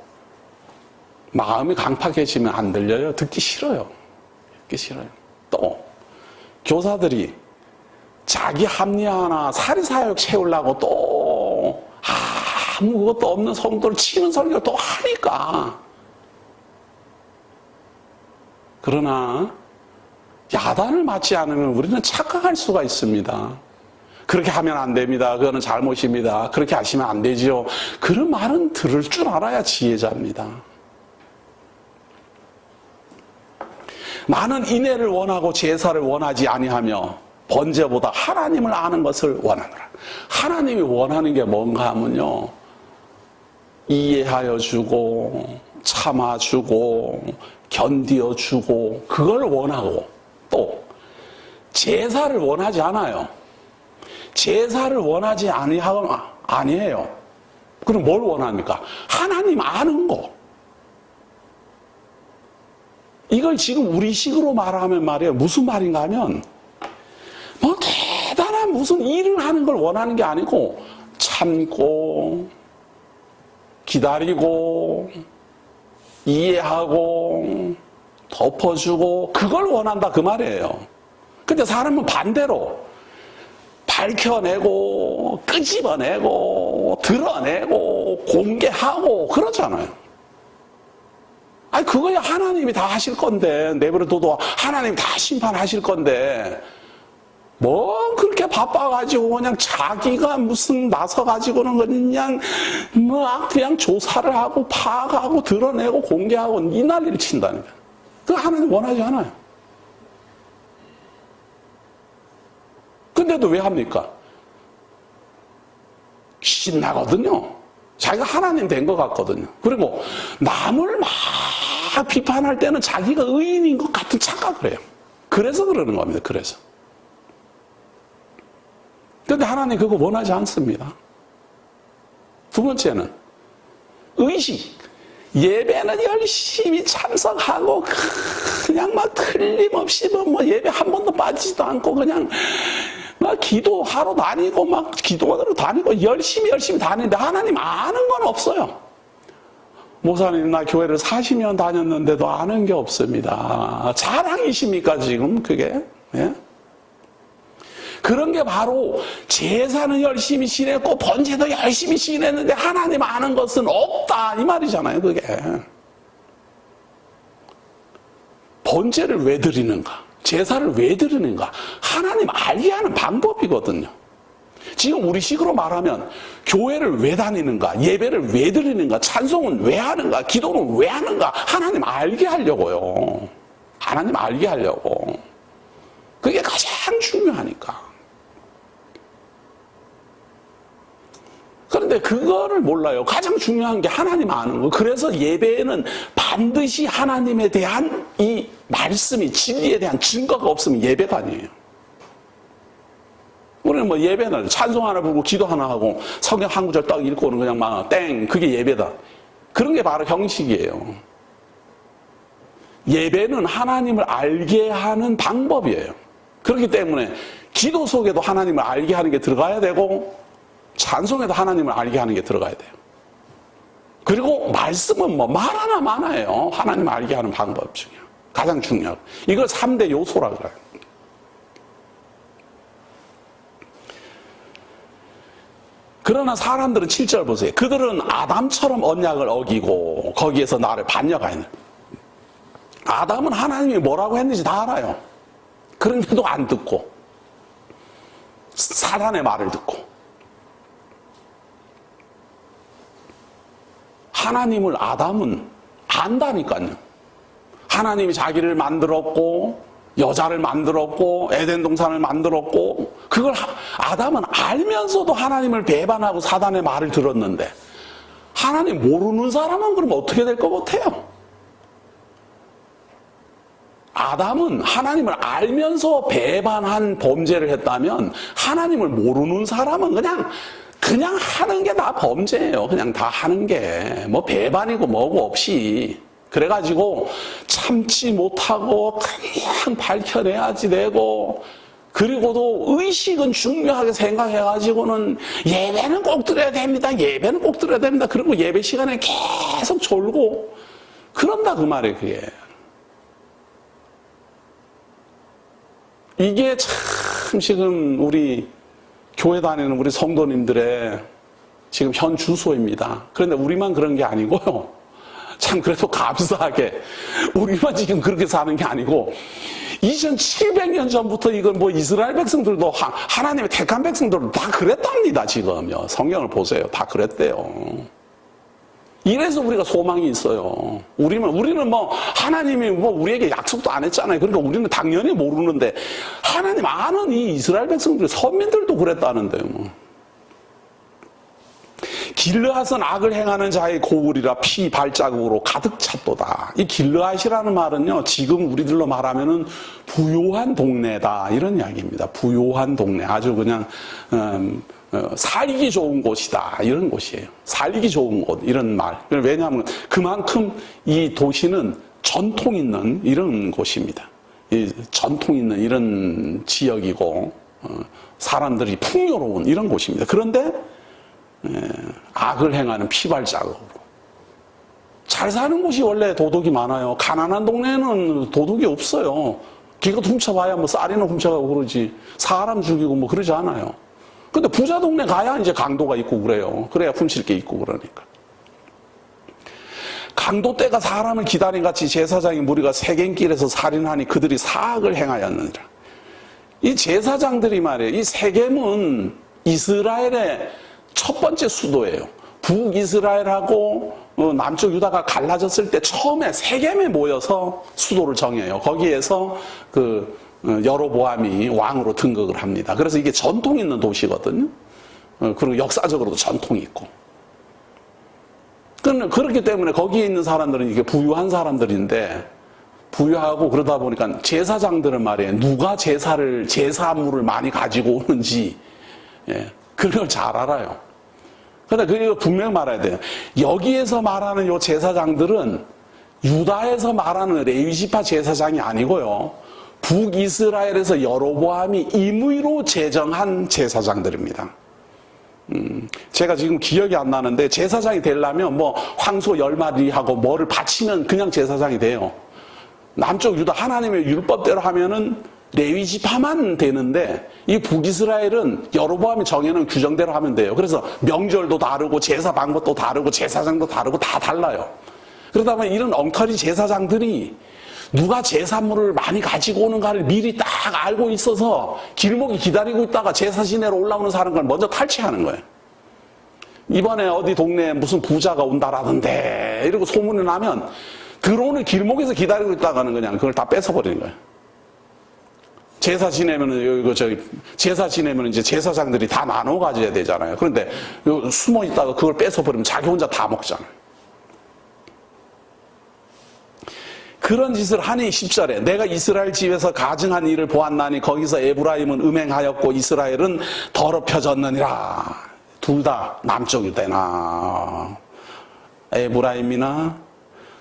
마음이 강팍해지면 안 들려요. 듣기 싫어요. 듣기 싫어요. 또 교사들이 자기 합리화나 사리사욕 채우려고 또 아무것도 없는 성도를 치는 설교를 또 하니까. 그러나 야단을 맞지 않으면 우리는 착각할 수가 있습니다. 그렇게 하면 안 됩니다. 그거는 잘못입니다. 그렇게 하시면 안 되지요. 그런 말은 들을 줄 알아야 지혜자입니다. 나는 인애를 원하고 제사를 원하지 아니하며 번제보다 하나님을 아는 것을 원하노라. 하나님이 원하는 게 뭔가 하면요, 이해하여 주고 참아 주고 견디어 주고, 그걸 원하고, 또 제사를 원하지 않아요. 제사를 원하지 아니에요. 그럼 뭘 원합니까? 하나님 아는 거. 이걸 지금 우리식으로 말하면 말이에요. 무슨 말인가 하면, 뭐 대단한 무슨 일을 하는 걸 원하는 게 아니고, 참고 기다리고 이해하고 덮어주고, 그걸 원한다 그 말이에요. 근데 사람은 반대로 밝혀내고 끄집어내고 드러내고 공개하고 그러잖아요. 아니 그거야 하나님이 다 하실 건데, 내버려둬도 하나님이 다 심판하실 건데, 뭐 그렇게 바빠가지고 그냥 자기가 무슨 나서가지고는 그냥 조사를 하고 파악하고 드러내고 공개하고 이 난리를 친다니까. 그거 하나님 원하지 않아요. 근데도 왜 합니까? 신나거든요. 자기가 하나님 된 것 같거든요. 그리고 남을 막 비판할 때는 자기가 의인인 것 같은 착각을 해요. 그래서 그러는 겁니다. 그래서. 그런데 하나님 그거 원하지 않습니다. 두 번째는 의식. 예배는 열심히 참석하고 그냥 막 틀림없이 뭐 예배 한 번도 빠지지도 않고 그냥 막 기도하러 다니고 막 기도하러 다니고 열심히 다니는데 하나님 아는 건 없어요. 목사님 나 교회를 40년 다녔는데도 아는 게 없습니다. 자랑이십니까 지금 그게? 예? 그런 게 바로 제사는 열심히 지냈고 번제도 열심히 지냈는데 하나님 아는 것은 없다 이 말이잖아요. 그게 번제를 왜 드리는가, 제사를 왜 드리는가, 하나님 알게 하는 방법이거든요. 지금 우리 식으로 말하면 교회를 왜 다니는가, 예배를 왜 드리는가, 찬송은 왜 하는가, 기도는 왜 하는가, 하나님 알게 하려고요. 하나님 알게 하려고. 그게 가장 중요하니까. 그런데 그거를 몰라요. 가장 중요한 게 하나님 아는 거. 그래서 예배에는 반드시 하나님에 대한 이 말씀이, 진리에 대한 증거가 없으면 예배가 아니에요. 우리는 뭐 예배는 찬송 하나 부르고 기도 하나 하고 성경 한 구절 딱 읽고는 그냥 막 땡, 그게 예배다. 그런 게 바로 형식이에요. 예배는 하나님을 알게 하는 방법이에요. 그렇기 때문에 기도 속에도 하나님을 알게 하는 게 들어가야 되고 찬송에도 하나님을 알게 하는 게 들어가야 돼요. 그리고 말씀은 뭐 말 하나 많아요. 하나님을 알게 하는 방법 중에 가장 중요하고, 이걸 3대 요소라 그래요. 그러나 사람들은 7절 보세요. 그들은 아담처럼 언약을 어기고 거기에서 나를 반역하였느니라. 아담은 하나님이 뭐라고 했는지 다 알아요. 그런데도 안 듣고 사단의 말을 듣고, 하나님을 아담은 안다니까요. 하나님이 자기를 만들었고 여자를 만들었고 에덴 동산을 만들었고, 그걸 아담은 알면서도 하나님을 배반하고 사단의 말을 들었는데, 하나님 모르는 사람은 그럼 어떻게 될 것 같아요? 아담은 하나님을 알면서 배반한 범죄를 했다면, 하나님을 모르는 사람은 그냥 하는 게 다 범죄예요. 그냥 다 하는 게 뭐 배반이고 뭐고 없이. 그래가지고 참지 못하고 그냥 밝혀내야지 되고, 그리고도 의식은 중요하게 생각해가지고는 예배는 꼭 드려야 됩니다. 예배는 꼭 드려야 됩니다. 그리고 예배 시간에 계속 졸고 그런다 그 말이에요. 그게. 이게 참 지금 우리 교회 다니는 우리 성도님들의 지금 현 주소입니다. 그런데 우리만 그런 게 아니고요. 참 그래도 감사하게 우리만 지금 그렇게 사는 게 아니고 2700년 전부터 이건 뭐 이스라엘 백성들도 하나님의 택한 백성들도 다 그랬답니다. 지금요. 성경을 보세요. 다 그랬대요. 이래서 우리가 소망이 있어요. 우리는 뭐 하나님이 뭐 우리에게 약속도 안 했잖아요. 그러니까 우리는 당연히 모르는데, 하나님 아는 이 이스라엘 백성들, 선민들도 그랬다는데요. 뭐. 길르앗은 악을 행하는 자의 고울이라 피 발자국으로 가득 찼도다. 이 길르앗이라는 말은요, 지금 우리들로 말하면은 부요한 동네다, 이런 이야기입니다. 부요한 동네, 아주 그냥 살기 좋은 곳이다, 이런 곳이에요. 살기 좋은 곳, 이런 말. 왜냐하면 그만큼 이 도시는 전통 있는 이런 곳입니다. 이 전통 있는 이런 지역이고 사람들이 풍요로운 이런 곳입니다. 그런데 악을 행하는 피발자국으로. 잘 사는 곳이 원래 도둑이 많아요. 가난한 동네는 도둑이 없어요. 기껏 훔쳐봐야 뭐 쌀이나 훔쳐가고 그러지, 사람 죽이고 뭐 그러지 않아요. 근데 부자 동네 가야 이제 강도가 있고 그래요. 그래야 훔칠 게 있고 그러니까. 강도 때가 사람을 기다린 같이 제사장의 무리가 세겜길에서 살인하니 그들이 사악을 행하였느니라. 이 제사장들이 말이에요. 이 세겜은 이스라엘의 첫 번째 수도예요. 북이스라엘하고 남쪽 유다가 갈라졌을 때 처음에 세겜에 모여서 수도를 정해요. 거기에서 여로보암이 왕으로 등극을 합니다. 그래서 이게 전통 있는 도시거든요. 그리고 역사적으로도 전통이 있고. 그렇기 때문에 거기에 있는 사람들은 이게 부유한 사람들인데, 부유하고 그러다 보니까 제사장들은 말이에요. 누가 제사물을 많이 가지고 오는지, 그런 걸 잘 알아요. 그런데 그거 분명히 말해야 돼요. 여기에서 말하는 요 제사장들은 유다에서 말하는 레위지파 제사장이 아니고요. 북이스라엘에서 여로보암이 임의로 제정한 제사장들입니다. 제가 지금 기억이 안 나는데, 제사장이 되려면 뭐 황소 10마리하고 뭐를 바치면 그냥 제사장이 돼요. 남쪽 유다 하나님의 율법대로 하면은 레위지파만 되는데, 이 북이스라엘은 여로보암이 정해놓은 규정대로 하면 돼요. 그래서 명절도 다르고 제사 방법도 다르고 제사장도 다르고 다 달라요. 그러다 보면 이런 엉터리 제사장들이 누가 제사물을 많이 가지고 오는가를 미리 딱 알고 있어서 길목에 기다리고 있다가 제사 지내러 올라오는 사람을 먼저 탈취하는 거예요. 이번에 어디 동네에 무슨 부자가 온다라던데 이러고 소문이 나면 들어오는 길목에서 기다리고 있다가는 그냥 그걸 다 뺏어버리는 거예요. 제사 지내면은, 제사 지내면 이제 제사장들이 다 나눠 가져야 되잖아요. 그런데 숨어 있다가 그걸 뺏어버리면 자기 혼자 다 먹잖아요. 그런 짓을 하니 10절에 내가 이스라엘 집에서 가증한 일을 보았나니 거기서 에브라임은 음행하였고 이스라엘은 더럽혀졌느니라. 둘 다 남쪽 유대나 에브라임이나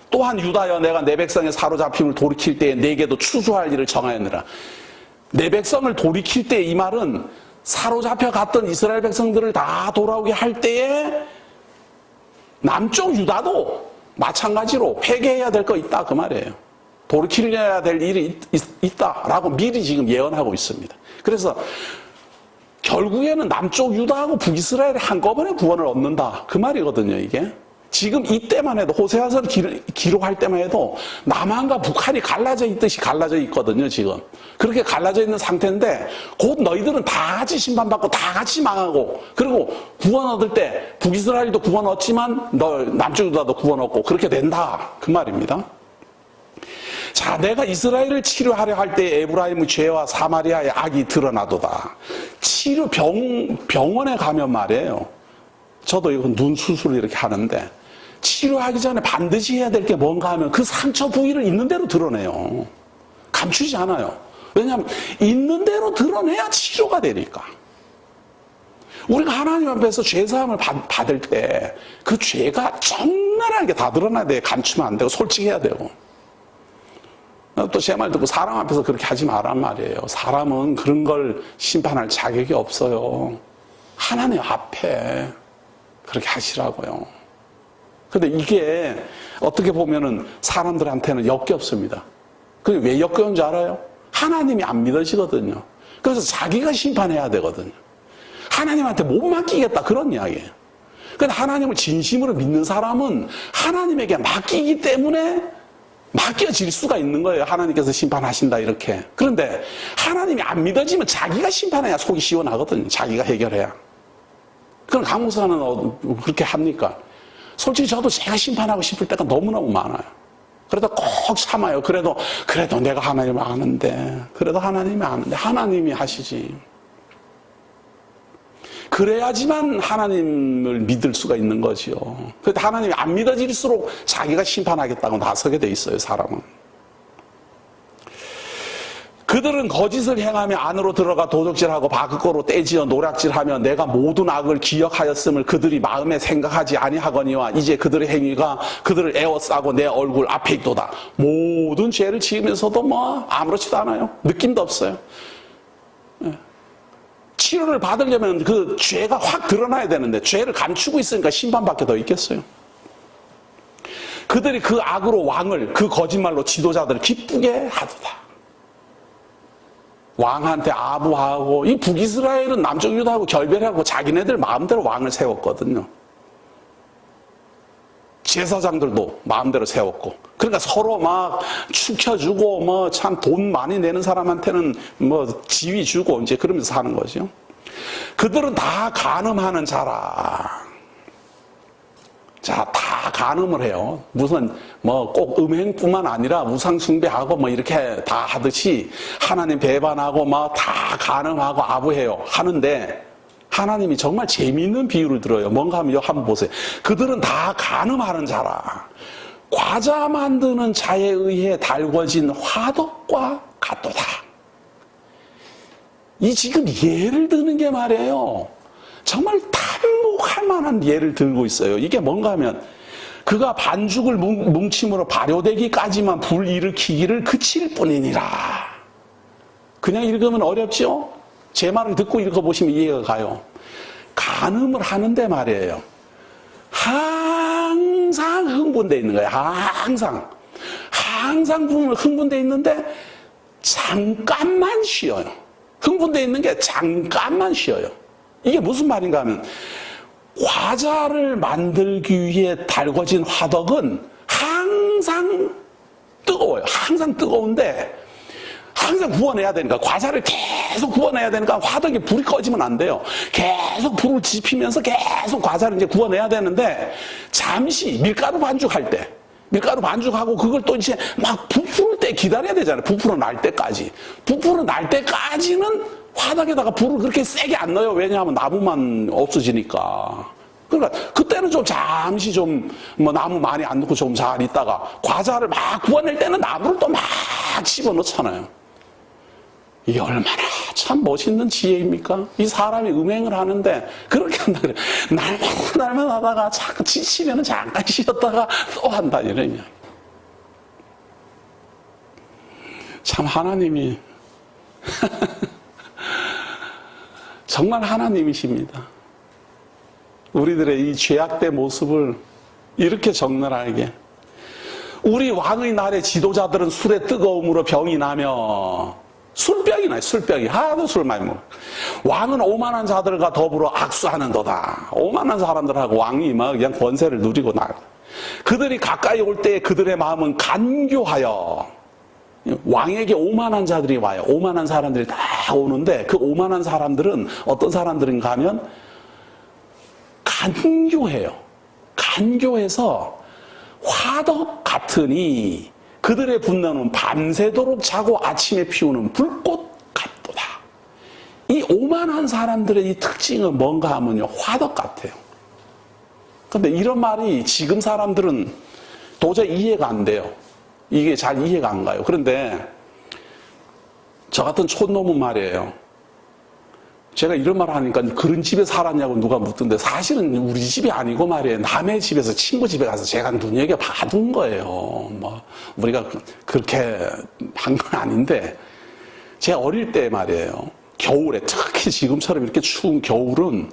또한 유다여 내가 내 백성의 사로잡힘을 돌이킬 때에 내게도 추수할 일을 정하였느라. 내 백성을 돌이킬 때 이 말은 사로잡혀 갔던 이스라엘 백성들을 다 돌아오게 할 때에 남쪽 유다도 마찬가지로 회개해야 될 거 있다 그 말이에요. 돌이켜야 될 일이 있다라고 미리 지금 예언하고 있습니다. 그래서 결국에는 남쪽 유다하고 북이스라엘이 한꺼번에 구원을 얻는다 그 말이거든요. 이게 지금 이때만 해도 호세아서를 기록할 때만 해도 남한과 북한이 갈라져 있듯이 갈라져 있거든요. 지금 그렇게 갈라져 있는 상태인데 곧 너희들은 다 같이 심판받고 다 같이 망하고 그리고 구원 얻을 때 북이스라엘도 구원 얻지만 남쪽 유다도 구원 얻고 그렇게 된다 그 말입니다. 자, 내가 이스라엘을 치료하려 할 때 에브라임의 죄와 사마리아의 악이 드러나도다. 치료 병원에 가면 말이에요. 저도 이거 눈 수술을 이렇게 하는데 치료하기 전에 반드시 해야 될 게 뭔가 하면 그 상처 부위를 있는 대로 드러내요. 감추지 않아요. 왜냐하면 있는 대로 드러내야 치료가 되니까. 우리가 하나님 앞에서 죄사함을 받을 때 그 죄가 적나라하게 다 드러나야 돼요. 감추면 안 되고 솔직해야 되고. 또 제 말 듣고 사람 앞에서 그렇게 하지 말란 말이에요. 사람은 그런 걸 심판할 자격이 없어요. 하나님 앞에 그렇게 하시라고요. 근데 이게 어떻게 보면은 사람들한테는 역겹습니다. 그게 왜 역겨운 줄 알아요? 하나님이 안 믿어지거든요. 그래서 자기가 심판해야 되거든요. 하나님한테 못 맡기겠다 그런 이야기예요. 그런데 하나님을 진심으로 믿는 사람은 하나님에게 맡기기 때문에 맡겨질 수가 있는 거예요. 하나님께서 심판하신다 이렇게. 그런데 하나님이 안 믿어지면 자기가 심판해야 속이 시원하거든요. 자기가 해결해야. 그럼 강목사는 그렇게 합니까? 솔직히 저도 제가 심판하고 싶을 때가 너무너무 많아요. 그래도 꼭 참아요. 그래도 내가 하나님을 아는데 그래도 하나님이 아는데 하나님이 하시지. 그래야지만 하나님을 믿을 수가 있는 거지요. 그런데 하나님이 안 믿어질수록 자기가 심판하겠다고 나서게 돼 있어요. 사람은. 그들은 거짓을 행하며 안으로 들어가 도적질하고 바그거로 떼지어 노략질하며 내가 모든 악을 기억하였음을 그들이 마음에 생각하지 아니하거니와 이제 그들의 행위가 그들을 에워싸고 내 얼굴 앞에 있도다. 모든 죄를 지으면서도 뭐 아무렇지도 않아요. 느낌도 없어요. 치료를 받으려면 그 죄가 확 드러나야 되는데 죄를 감추고 있으니까 심판밖에 더 있겠어요. 그들이 그 악으로 왕을 그 거짓말로 지도자들을 기쁘게 하도다. 왕한테 아부하고 이 북이스라엘은 남쪽 유다하고 결별하고 자기네들 마음대로 왕을 세웠거든요. 제사장들도 마음대로 세웠고 그러니까 서로 막 축혀주고 뭐 참 돈 많이 내는 사람한테는 뭐 지위 주고 이제 그러면서 사는 거죠. 그들은 다 간음하는 자라. 자, 다 간음을 해요. 무슨 뭐 꼭 음행뿐만 아니라 우상 숭배하고 뭐 이렇게 다 하듯이 하나님 배반하고 막 다 간음하고 아부해요. 하는데 하나님이 정말 재미있는 비유를 들어요. 뭔가 하면 한번 보세요. 그들은 다 간음하는 자라. 과자 만드는 자에 의해 달궈진 화덕과 같도다. 이 지금 예를 드는 게 말이에요. 정말 탈목할 만한 예를 들고 있어요. 이게 뭔가 하면 그가 반죽을 뭉침으로 발효되기까지만 불일으키기를 그칠 뿐이니라. 그냥 읽으면 어렵죠? 제 말을 듣고 읽어보시면 이해가 가요. 간음을 하는데 말이에요. 항상 흥분되어 있는 거예요. 항상 흥분되어 있는데 잠깐만 쉬어요. 흥분되어 있는 게 잠깐만 쉬어요. 이게 무슨 말인가 하면 과자를 만들기 위해 달궈진 화덕은 항상 뜨거워요. 항상 뜨거운데 항상 구워내야 되니까 과자를 계속 구워내야 되니까 화덕에 불이 꺼지면 안 돼요. 계속 불을 지피면서 계속 과자를 이제 구워내야 되는데 잠시 밀가루 반죽할 때 밀가루 반죽하고 그걸 또 이제 막 부풀을 때 기다려야 되잖아요. 부풀어 날 때까지. 부풀어 날 때까지는 화덕에다가 불을 그렇게 세게 안 넣어요. 왜냐하면 나무만 없어지니까. 그러니까 그때는 좀 잠시 좀 뭐 나무 많이 안 넣고 좀 잘 있다가 과자를 막 구워낼 때는 나무를 또 막 집어넣잖아요. 이게 얼마나 참 멋있는 지혜입니까? 이 사람이 음행을 하는데 그렇게 한다 그래. 날만 하다가 자꾸 지치면 잠깐 쉬었다가 또 한다 이런 이야기. 참 하나님이 정말 하나님이십니다. 우리들의 이 죄악된 모습을 이렇게 적나라하게. 우리 왕의 날의 지도자들은 술의 뜨거움으로 병이 나며 술병이 나요. 술병이 하도 술 많이 먹어. 왕은 오만한 자들과 더불어 악수하는도다. 오만한 사람들하고 왕이 막 그냥 권세를 누리고 나요. 그들이 가까이 올 때 그들의 마음은 간교하여. 왕에게 오만한 자들이 와요. 오만한 사람들이 다 오는데 그 오만한 사람들은 어떤 사람들인가 하면 간교해요. 간교해서 화덕 같으니 그들의 분노는 밤새도록 자고 아침에 피우는 불꽃 같도다. 이 오만한 사람들의 이 특징은 뭔가 하면요, 화덕 같아요. 근데 이런 말이 지금 사람들은 도저히 이해가 안 돼요. 이게 잘 이해가 안 가요. 그런데 저 같은 촌놈은 말이에요. 제가 이런 말 하니까 그런 집에 살았냐고 누가 묻던데 사실은 우리 집이 아니고 말이에요. 남의 집에서 친구 집에 가서 제가 눈여겨봐둔 거예요. 뭐 우리가 그렇게 한 건 아닌데 제가 어릴 때 말이에요. 겨울에 특히 지금처럼 이렇게 추운 겨울은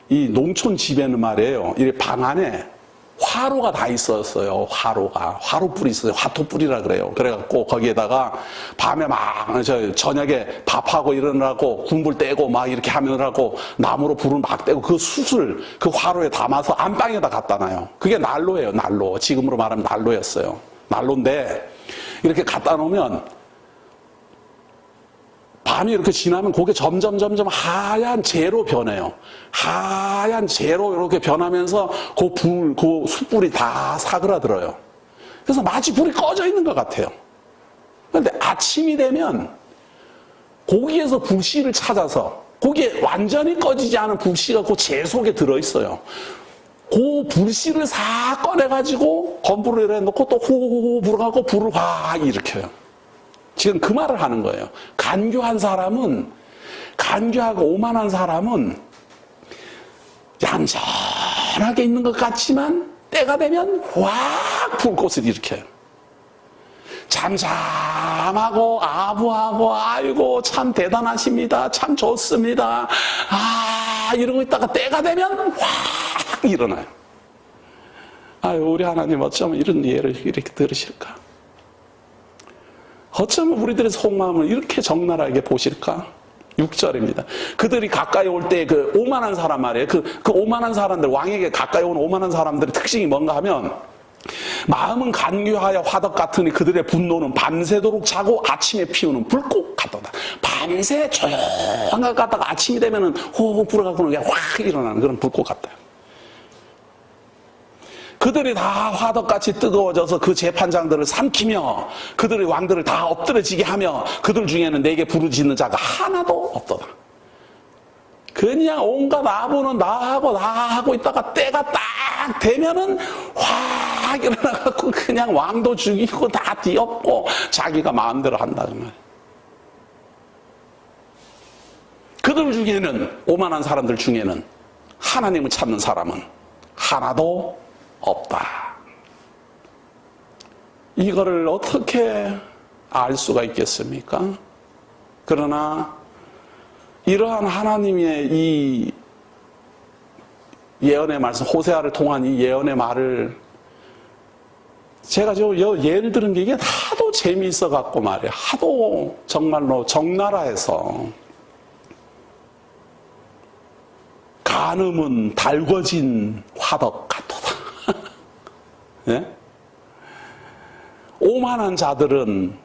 이 농촌 집에는 말이에요. 이 방 안에 화로가 다 있었어요. 화로불이 있어요. 화토불이라 그래요. 그래갖고 거기에다가 밤에 막 저녁에 밥하고 이러느라고 군불 떼고 막 이렇게 하느라고 나무로 불을 막 떼고 그 숯을 그 화로에 담아서 안방에다 갖다 놔요. 그게 난로예요. 난로. 지금으로 말하면 난로였어요. 난로인데 이렇게 갖다 놓으면 밤이 이렇게 지나면 그게 점점 하얀 재로 변해요. 하얀 재로 이렇게 변하면서 그 숯불이 다 사그라들어요. 그래서 마치 불이 꺼져 있는 것 같아요. 그런데 아침이 되면 거기에서 불씨를 찾아서 거기에 완전히 꺼지지 않은 불씨가 그 재 속에 들어있어요. 그 불씨를 싹 꺼내가지고 건불을 해놓고 또 호호호 불어가고 불을 확 일으켜요. 지금 그 말을 하는 거예요. 간교하고 오만한 사람은 얌전하게 있는 것 같지만 때가 되면 확 불꽃을 일으켜요. 잠잠하고 아부하고 아이고 참 대단하십니다. 참 좋습니다. 이러고 있다가 때가 되면 확 일어나요. 아유, 우리 하나님 어쩌면 이런 예를 이렇게 들으실까? 어쩌면 우리들의 속마음을 이렇게 적나라하게 보실까? 6절입니다. 그들이 가까이 올 때 그 오만한 사람 말이에요. 그 오만한 사람들, 왕에게 가까이 오는 오만한 사람들의 특징이 뭔가 하면 마음은 간교하여 화덕 같으니 그들의 분노는 밤새도록 자고 아침에 피우는 불꽃 같도다. 밤새 조용하게 갔다가 아침이 되면은 호호 불어가고 그냥 확 일어나는 그런 불꽃 같아요. 그들이 다 화덕같이 뜨거워져서 그 재판장들을 삼키며 그들의 왕들을 다 엎드려지게 하며 그들 중에는 내게 부르짖는 자가 하나도 없도다. 그냥 온갖 아부는 다 하고 있다가 때가 딱 되면은 확 일어나갖고 그냥 왕도 죽이고 다 뒤엎고 자기가 마음대로 한다 그 말이에요. 그들 중에는 오만한 사람들 중에는 하나님을 찾는 사람은 하나도 없다. 이거를 어떻게 알 수가 있겠습니까? 그러나 이러한 하나님의 이 예언의 말씀, 호세아를 통한 이 예언의 말을 제가 예를 들은 게 이게 하도 재미있어 갖고 말이에요. 하도 정말로 적나라해서 간음은 달궈진 화덕 같도다. 예? 오만한 자들은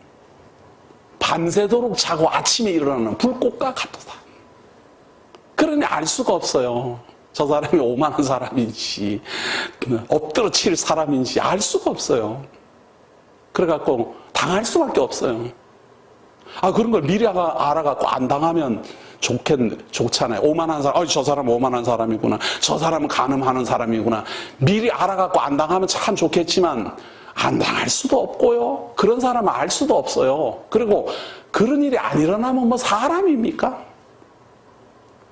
밤새도록 자고 아침에 일어나는 불꽃과 같도다. 그러니 알 수가 없어요. 저 사람이 오만한 사람인지 엎드려 칠 사람인지 알 수가 없어요. 그래갖고 당할 수밖에 없어요. 그런 걸 미리 알아갖고 안 당하면 좋잖아요. 오만한 사람, 저 사람 오만한 사람이구나. 저 사람은 간음하는 사람이구나. 미리 알아갖고 안 당하면 참 좋겠지만 안 당할 수도 없고요. 그런 사람은 알 수도 없어요. 그리고 그런 일이 안 일어나면 뭐 사람입니까?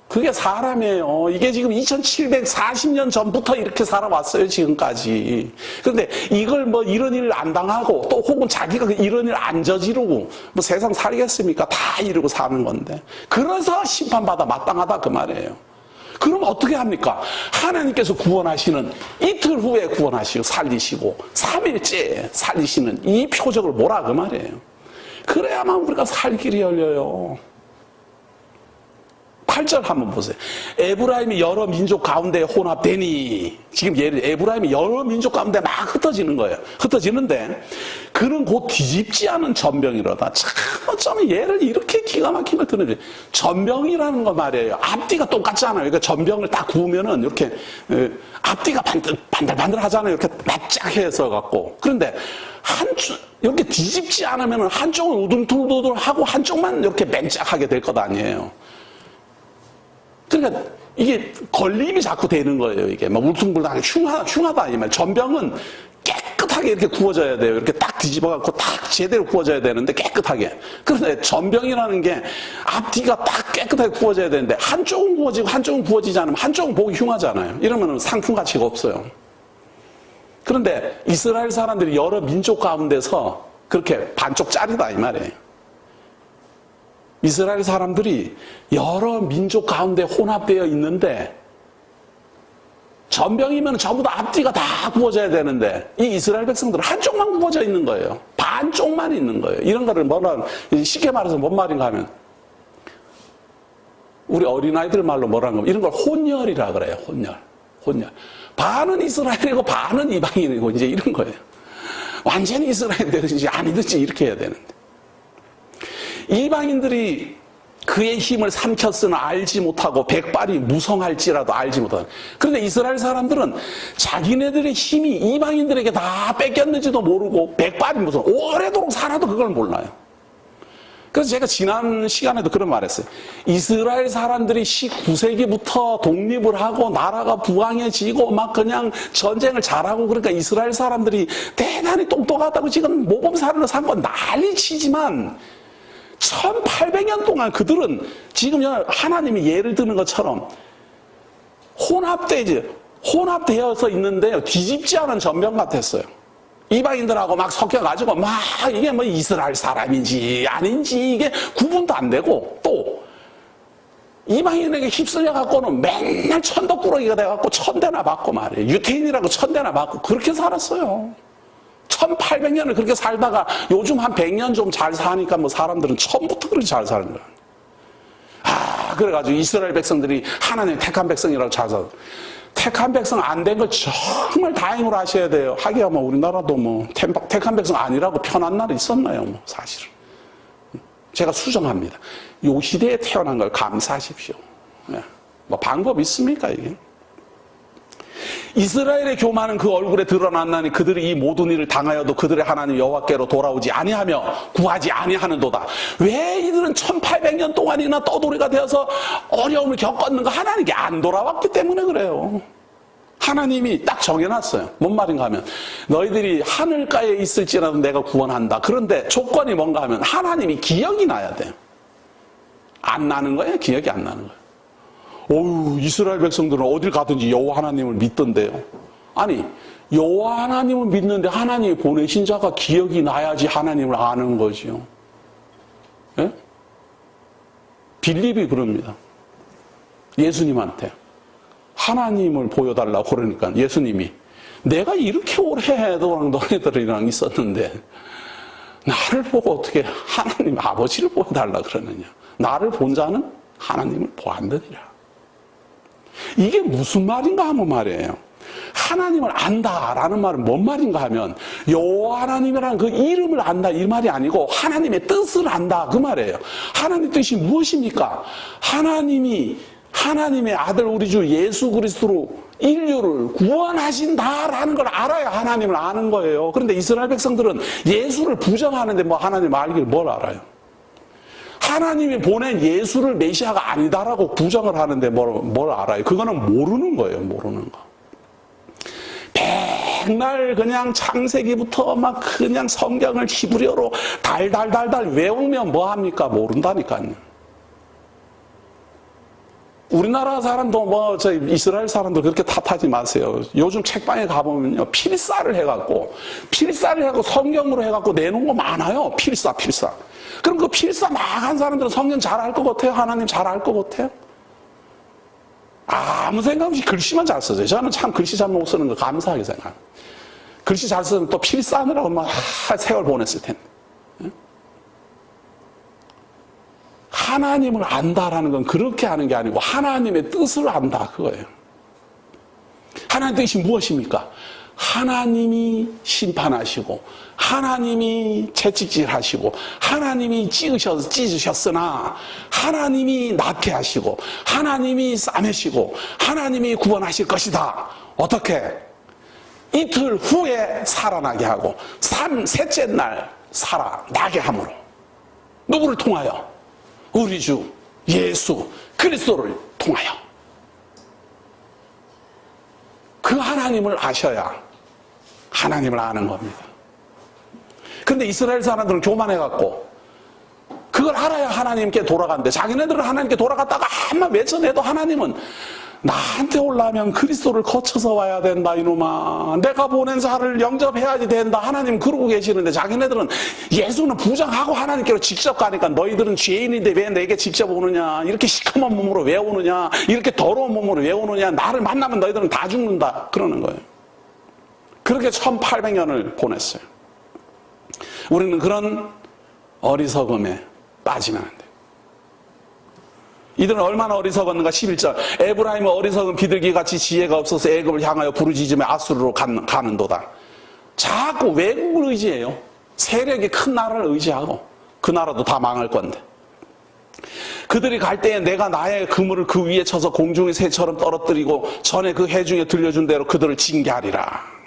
그게 사람이에요. 이게 지금 2740년 전부터 이렇게 살아왔어요, 지금까지. 그런데 이걸 뭐 이런 일을 안 당하고 또 혹은 자기가 이런 일 안 저지르고 뭐 세상 살겠습니까? 다 이러고 사는 건데. 그래서 심판받아 마땅하다 그 말이에요. 그럼 어떻게 합니까? 하나님께서 구원하시는 이틀 후에 구원하시고 살리시고 3일째 살리시는 이 표적을 뭐라 그 말이에요. 그래야만 우리가 살 길이 열려요. 8절 한번 보세요. 에브라임이 여러 민족 가운데 혼합되니, 지금 에브라임이 여러 민족 가운데 막 흩어지는 거예요. 흩어지는데 그는 곧 뒤집지 않은 전병이로다. 참 어쩌면 얘를 이렇게 기가 막힌 걸 드는 거예요. 전병이라는 거 말이에요. 앞뒤가 똑같잖아요. 그러니까 전병을 딱 구우면은 이렇게 앞뒤가 반들반들 하잖아요. 이렇게 납작해서 갖고. 그런데 이렇게 뒤집지 않으면 한쪽은 우둥툴두둥 하고 한쪽만 이렇게 맨짝하게 될 것 아니에요. 그러니까 이게 걸림이 자꾸 되는 거예요. 이게 막 울퉁불퉁하게 흉하다 이 말. 전병은 깨끗하게 이렇게 구워져야 돼요. 이렇게 딱 뒤집어갖고 딱 제대로 구워져야 되는데 깨끗하게. 그런데 전병이라는 게 앞뒤가 딱 깨끗하게 구워져야 되는데 한쪽은 구워지고 한쪽은 구워지지 않으면 한쪽은 보기 흉하잖아요. 이러면 상품 가치가 없어요. 그런데 이스라엘 사람들이 여러 민족 가운데서 그렇게 반쪽짜리다 이 말이에요. 이스라엘 사람들이 여러 민족 가운데 혼합되어 있는데 전병이면 전부 다 앞뒤가 다 구워져야 되는데 이 이스라엘 백성들은 한쪽만 구워져 있는 거예요. 반쪽만 있는 거예요. 이런 거를 쉽게 말해서 뭔 말인가 하면 우리 어린아이들 말로 뭐라는 거 이런 걸 혼혈이라 그래요. 혼혈. 반은 이스라엘이고 반은 이방인이고 이제 이런 거예요. 완전히 이스라엘 되든지 아니든지 이렇게 해야 되는데 이방인들이 그의 힘을 삼켰으나 알지 못하고 백발이 무성할지라도 알지 못하는. 그런데 이스라엘 사람들은 자기네들의 힘이 이방인들에게 다 뺏겼는지도 모르고 백발이 무성 오래도록 살아도 그걸 몰라요. 그래서 제가 지난 시간에도 그런 말 했어요. 이스라엘 사람들이 19세기부터 독립을 하고 나라가 부강해지고 막 그냥 전쟁을 잘하고 그러니까 이스라엘 사람들이 대단히 똑똑하다고 지금 모범사례로 삼고 난리치지만 1800년 동안 그들은 지금 하나님이 예를 드는 것처럼 혼합되어서 있는데요. 뒤집지 않은 전병 같았어요. 이방인들하고 막 섞여가지고 막 이게 뭐 이스라엘 사람인지 아닌지 이게 구분도 안 되고 또 이방인에게 휩쓸려갖고는 맨날 천덕꾸러기가 돼갖고 천대나 받고 말이에요. 유태인이라고 천대나 받고 그렇게 살았어요. 1800년을 그렇게 살다가 요즘 한 100년 좀 잘 사니까 뭐 사람들은 처음부터 그렇게 잘 사는 거야. 그래가지고 이스라엘 백성들이 하나님 택한 백성이라고 잘 살아. 택한 백성 안 된 거 정말 다행으로 하셔야 돼요. 하기야 뭐 우리나라도 뭐 택한 백성 아니라고 편한 날이 있었나요? 뭐 사실은. 제가 수정합니다. 요 시대에 태어난 걸 감사하십시오. 뭐 방법 있습니까 이게? 이스라엘의 교만은 그 얼굴에 드러났나니 그들이 이 모든 일을 당하여도 그들의 하나님 여호와께로 돌아오지 아니하며 구하지 아니하는도다. 왜 이들은 1800년 동안이나 떠돌이가 되어서 어려움을 겪었는가? 하나님께 안 돌아왔기 때문에 그래요. 하나님이 딱 정해놨어요. 뭔 말인가 하면 너희들이 하늘가에 있을지라도 내가 구원한다. 그런데 조건이 뭔가 하면 하나님이 기억이 나야 돼요. 안 나는 거예요? 기억이 안 나는 거예요. 이스라엘 백성들은 어딜 가든지 여호와 하나님을 믿던데요. 아니 여호와 하나님을 믿는데 하나님이 보내신 자가 기억이 나야지 하나님을 아는 거지요. 예? 빌립이 그럽니다. 예수님한테 하나님을 보여달라고 그러니까 예수님이 내가 이렇게 오래 너희들이랑 있었는데 나를 보고 어떻게 하나님 아버지를 보여달라 그러느냐. 나를 본 자는 하나님을 보았느니라. 이게 무슨 말인가 하면 말이에요. 하나님을 안다라는 말은 뭔 말인가 하면 여호와 하나님이라는 그 이름을 안다 이 말이 아니고 하나님의 뜻을 안다 그 말이에요. 하나님 뜻이 무엇입니까? 하나님이 하나님의 아들 우리 주 예수 그리스도로 인류를 구원하신다라는 걸 알아야 하나님을 아는 거예요. 그런데 이스라엘 백성들은 예수를 부정하는데 뭐 하나님 알기를 뭘 알아요? 하나님이 보낸 예수를 메시아가 아니다라고 부정을 하는데 뭘 알아요? 그거는 모르는 거예요. 모르는 거. 백날 그냥 창세기부터 막 그냥 성경을 히브리어로 달달달달 외우면 뭐합니까? 모른다니까요. 우리나라 사람도 뭐 저 이스라엘 사람도 그렇게 탓하지 마세요. 요즘 책방에 가보면요 필사를 해갖고 성경으로 해갖고 내놓은 거 많아요. 필사. 그럼 그 필사 나간 사람들은 성경 잘 알 것 같아요? 하나님 잘 알 것 같아요? 아무 생각 없이 글씨만 잘 써요. 저는 참 글씨 잘 못 쓰는 거 감사하게 생각해요. 글씨 잘 쓰면 또 필사하느라고 막 세월 보냈을 텐데. 하나님을 안다라는 건 그렇게 아는 게 아니고 하나님의 뜻을 안다 그거예요. 하나님의 뜻이 무엇입니까? 하나님이 심판하시고 하나님이 채찍질하시고 하나님이 찢으셨으나 하나님이 낫게 하시고 하나님이 싸매시고 하나님이 구원하실 것이다. 어떻게? 이틀 후에 살아나게 하고 셋째 날 살아나게 함으로. 누구를 통하여? 우리 주 예수 그리스도를 통하여. 그 하나님을 아셔야 하나님을 아는 겁니다. 그런데 이스라엘 사람들은 교만해갖고 그걸 알아야 하나님께 돌아간대. 자기네들은 하나님께 돌아갔다가 한번 외쳐내도 하나님은 나한테 올라면 그리스도를 거쳐서 와야 된다 이놈아. 내가 보낸 자를 영접해야지 된다. 하나님 그러고 계시는데 자기네들은 예수는 부정하고 하나님께로 직접 가니까 너희들은 죄인인데 왜 내게 직접 오느냐. 이렇게 시커먼 몸으로 왜 오느냐. 이렇게 더러운 몸으로 왜 오느냐. 나를 만나면 너희들은 다 죽는다. 그러는 거예요. 그렇게 1800년을 보냈어요. 우리는 그런 어리석음에 빠지면 안 돼요. 이들은 얼마나 어리석었는가. 11절 에브라임은 어리석은 비둘기같이 지혜가 없어서 애굽을 향하여 부르짖으며 아수르로 가는도다. 자꾸 외국을 의지해요. 세력이 큰 나라를 의지하고 그 나라도 다 망할 건데. 그들이 갈 때에 내가 나의 그물을 그 위에 쳐서 공중의 새처럼 떨어뜨리고 전에 그 해중에 들려준 대로 그들을 징계하리라.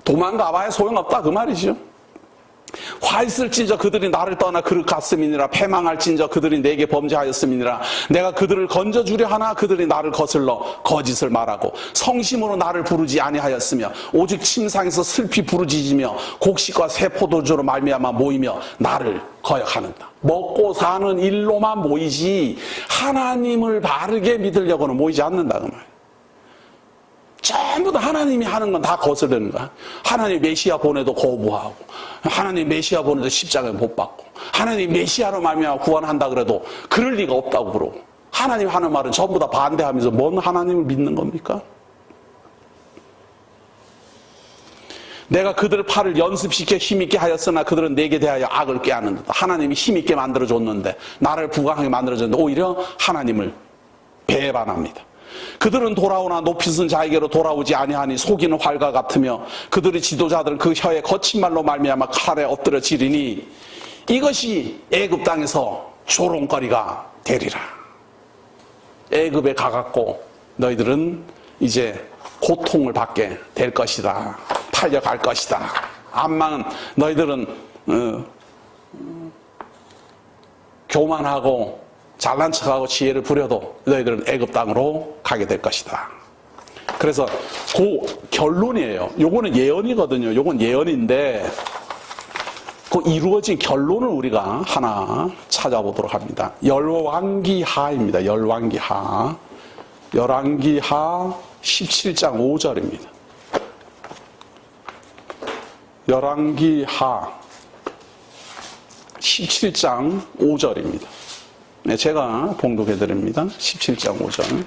도망가봐야 소용없다 그 말이죠. 화 있을진저 그들이 나를 떠나 그릇 갔음이니라. 패망할진저 그들이 내게 범죄하였음이니라. 내가 그들을 건져주려 하나 그들이 나를 거슬러 거짓을 말하고 성심으로 나를 부르지 아니하였으며 오직 침상에서 슬피 부르짖으며 곡식과 새 포도주로 말미암아 모이며 나를 거역하는다. 먹고 사는 일로만 모이지 하나님을 바르게 믿으려고는 모이지 않는다 그 말이에요. 전부 다 하나님이 하는 건 다 거스르는 거야. 하나님 메시아 보내도 거부하고 하나님 메시아 보내도 십자가에 못 박고 하나님 메시아로 말미암아 구원한다 그래도 그럴 리가 없다고 그러고 하나님 하는 말은 전부 다 반대하면서 뭔 하나님을 믿는 겁니까? 내가 그들의 팔을 연습시켜 힘있게 하였으나 그들은 내게 대하여 악을 꾀하는다. 하나님이 힘있게 만들어줬는데 나를 부강하게 만들어줬는데 오히려 하나님을 배반합니다. 그들은 돌아오나 높이 쓴 자에게로 돌아오지 아니하니 속이는 활과 같으며 그들의 지도자들은 그 혀에 거친 말로 말미암아 칼에 엎드려 지리니 이것이 애굽 땅에서 조롱거리가 되리라. 애굽에 가갖고 너희들은 이제 고통을 받게 될 것이다. 팔려갈 것이다. 암만 너희들은 교만하고 잘난 척하고 지혜를 부려도 너희들은 애굽 땅으로 가게 될 것이다. 그래서 그 결론이에요. 요거는 예언이거든요. 요건 예언인데 그 이루어진 결론을 우리가 하나 찾아보도록 합니다. 열왕기하입니다. 열왕기하 17장 5절입니다. 열왕기하 17장 5절입니다. 네, 제가 봉독해드립니다. 17장 5절.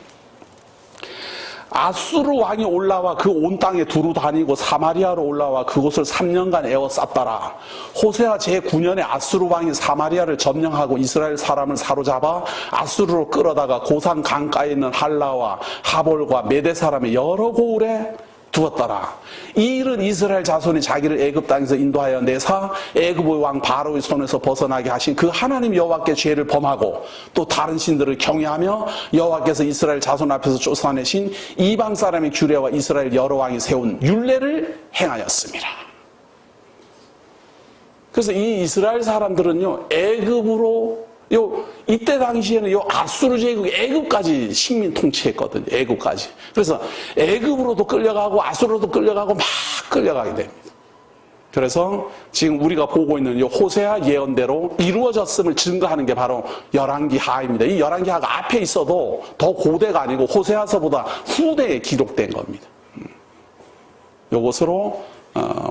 아수르 왕이 올라와 그 온 땅에 두루 다니고 사마리아로 올라와 그곳을 3년간 에워쌌더라. 호세아 제9년에 아수르 왕이 사마리아를 점령하고 이스라엘 사람을 사로잡아 아수르로 끌어다가 고산 강가에 있는 할라와 하볼과 메대 사람의 여러 고을에 두었더라. 이 일은 이스라엘 자손이 자기를 애굽 땅에서 인도하여 내사 애굽의 왕 바로의 손에서 벗어나게 하신 그 하나님 여호와께 죄를 범하고 또 다른 신들을 경외하며 여호와께서 이스라엘 자손 앞에서 쫓아내신 이방 사람의 규례와 이스라엘 여러 왕이 세운 율례를 행하였습니다. 그래서 이 이스라엘 사람들은요, 애굽으로 이때 당시에는 아수르 제국 애굽까지 식민 통치했거든요. 애굽까지. 그래서 애굽으로도 끌려가고 아수르로도 끌려가고 막 끌려가게 됩니다. 그래서 지금 우리가 보고 있는 이 호세아 예언대로 이루어졌음을 증거하는 게 바로 열왕기하입니다. 이 열왕기하가 앞에 있어도 더 고대가 아니고 호세아서보다 후대에 기록된 겁니다. 이것으로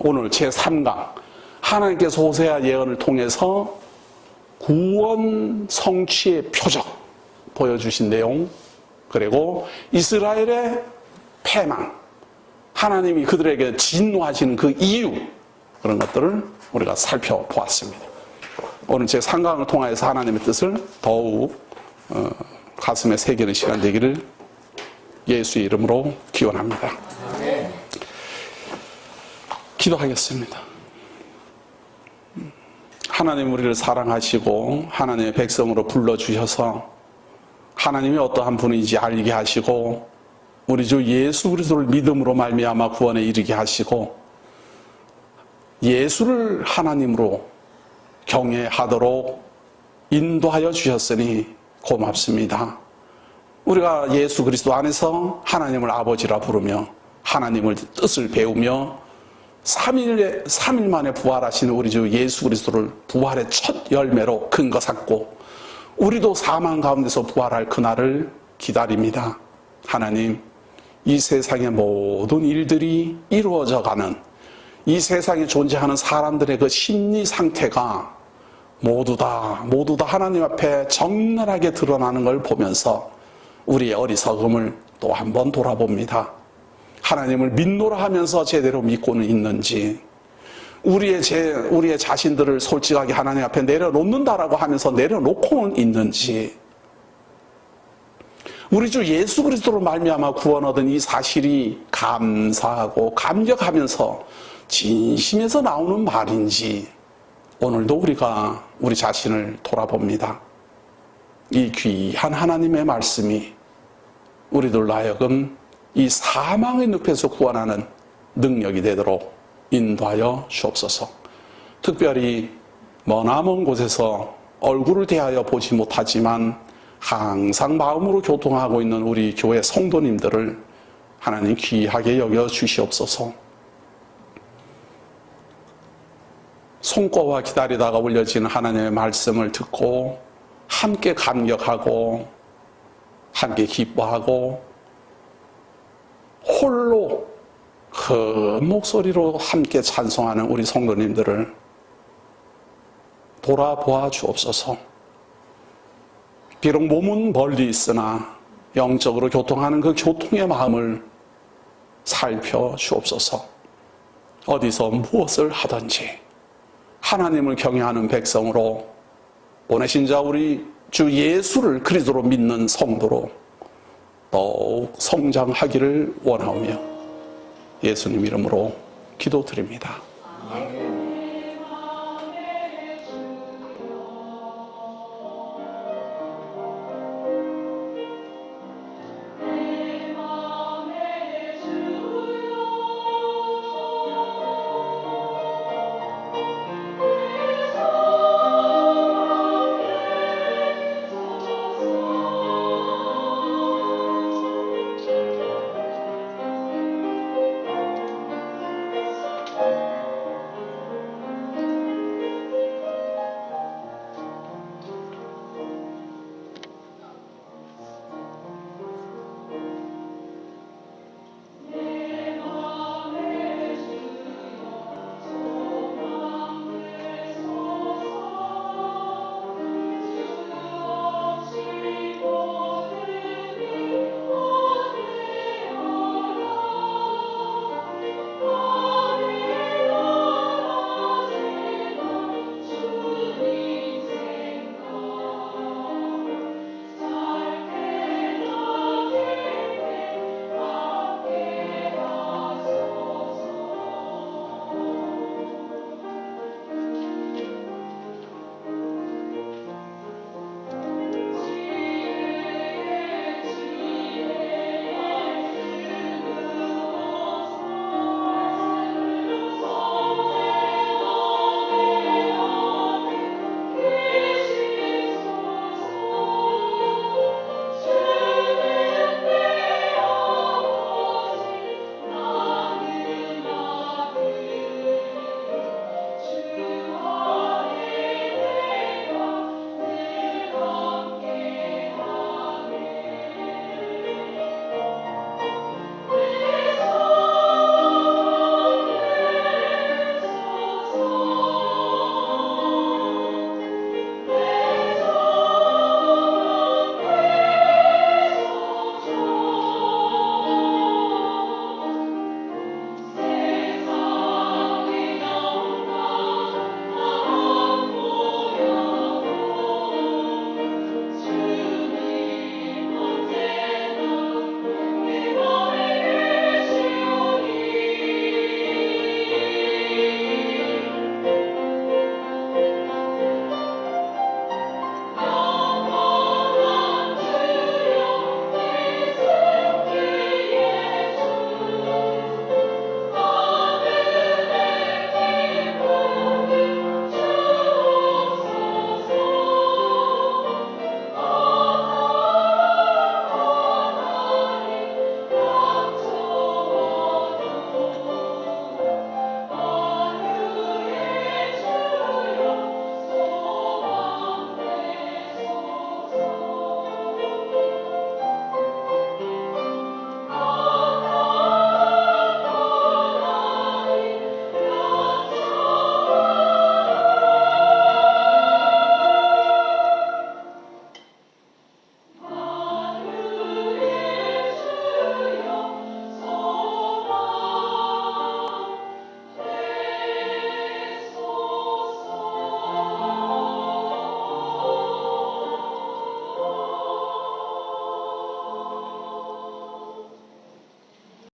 오늘 제3강 하나님께서 호세아 예언을 통해서 구원 성취의 표적 보여주신 내용, 그리고 이스라엘의 패망, 하나님이 그들에게 진노하시는 그 이유, 그런 것들을 우리가 살펴보았습니다. 오늘 제 3강을 통해서 하나님의 뜻을 더욱 가슴에 새기는 시간 되기를 예수의 이름으로 기원합니다. 기도하겠습니다. 하나님 우리를 사랑하시고 하나님의 백성으로 불러주셔서 하나님이 어떠한 분인지 알게 하시고 우리 주 예수 그리스도를 믿음으로 말미암아 구원에 이르게 하시고 예수를 하나님으로 경외하도록 인도하여 주셨으니 고맙습니다. 우리가 예수 그리스도 안에서 하나님을 아버지라 부르며 하나님을 뜻을 배우며 3일 만에 부활하신 우리 주 예수 그리스도를 부활의 첫 열매로 근거 삼고 우리도 사망 가운데서 부활할 그날을 기다립니다. 하나님, 이 세상의 모든 일들이 이루어져 가는 이 세상에 존재하는 사람들의 그 심리 상태가 모두 다 하나님 앞에 적나라하게 드러나는 걸 보면서 우리의 어리석음을 또 한 번 돌아봅니다. 하나님을 믿노라 하면서 제대로 믿고는 있는지, 우리의 자신들을 솔직하게 하나님 앞에 내려놓는다라고 하면서 내려놓고는 있는지, 우리 주 예수 그리스도로 말미암아 구원 얻은 이 사실이 감사하고 감격하면서 진심에서 나오는 말인지 오늘도 우리가 우리 자신을 돌아봅니다. 이 귀한 하나님의 말씀이 우리들로 하여금 이 사망의 늪에서 구원하는 능력이 되도록 인도하여 주옵소서. 특별히 머나먼 곳에서 얼굴을 대하여 보지 못하지만 항상 마음으로 교통하고 있는 우리 교회 성도님들을 하나님 귀하게 여겨 주시옵소서. 손꼽아 기다리다가 올려지는 하나님의 말씀을 듣고 함께 감격하고 함께 기뻐하고 홀로 큰 목소리로 함께 찬송하는 우리 성도님들을 돌아보아 주옵소서. 비록 몸은 멀리 있으나 영적으로 교통하는 그 교통의 마음을 살펴 주옵소서. 어디서 무엇을 하든지 하나님을 경외하는 백성으로 보내신 자 우리 주 예수를 그리스도로 믿는 성도로 더욱 성장하기를 원하오며 예수님 이름으로 기도드립니다.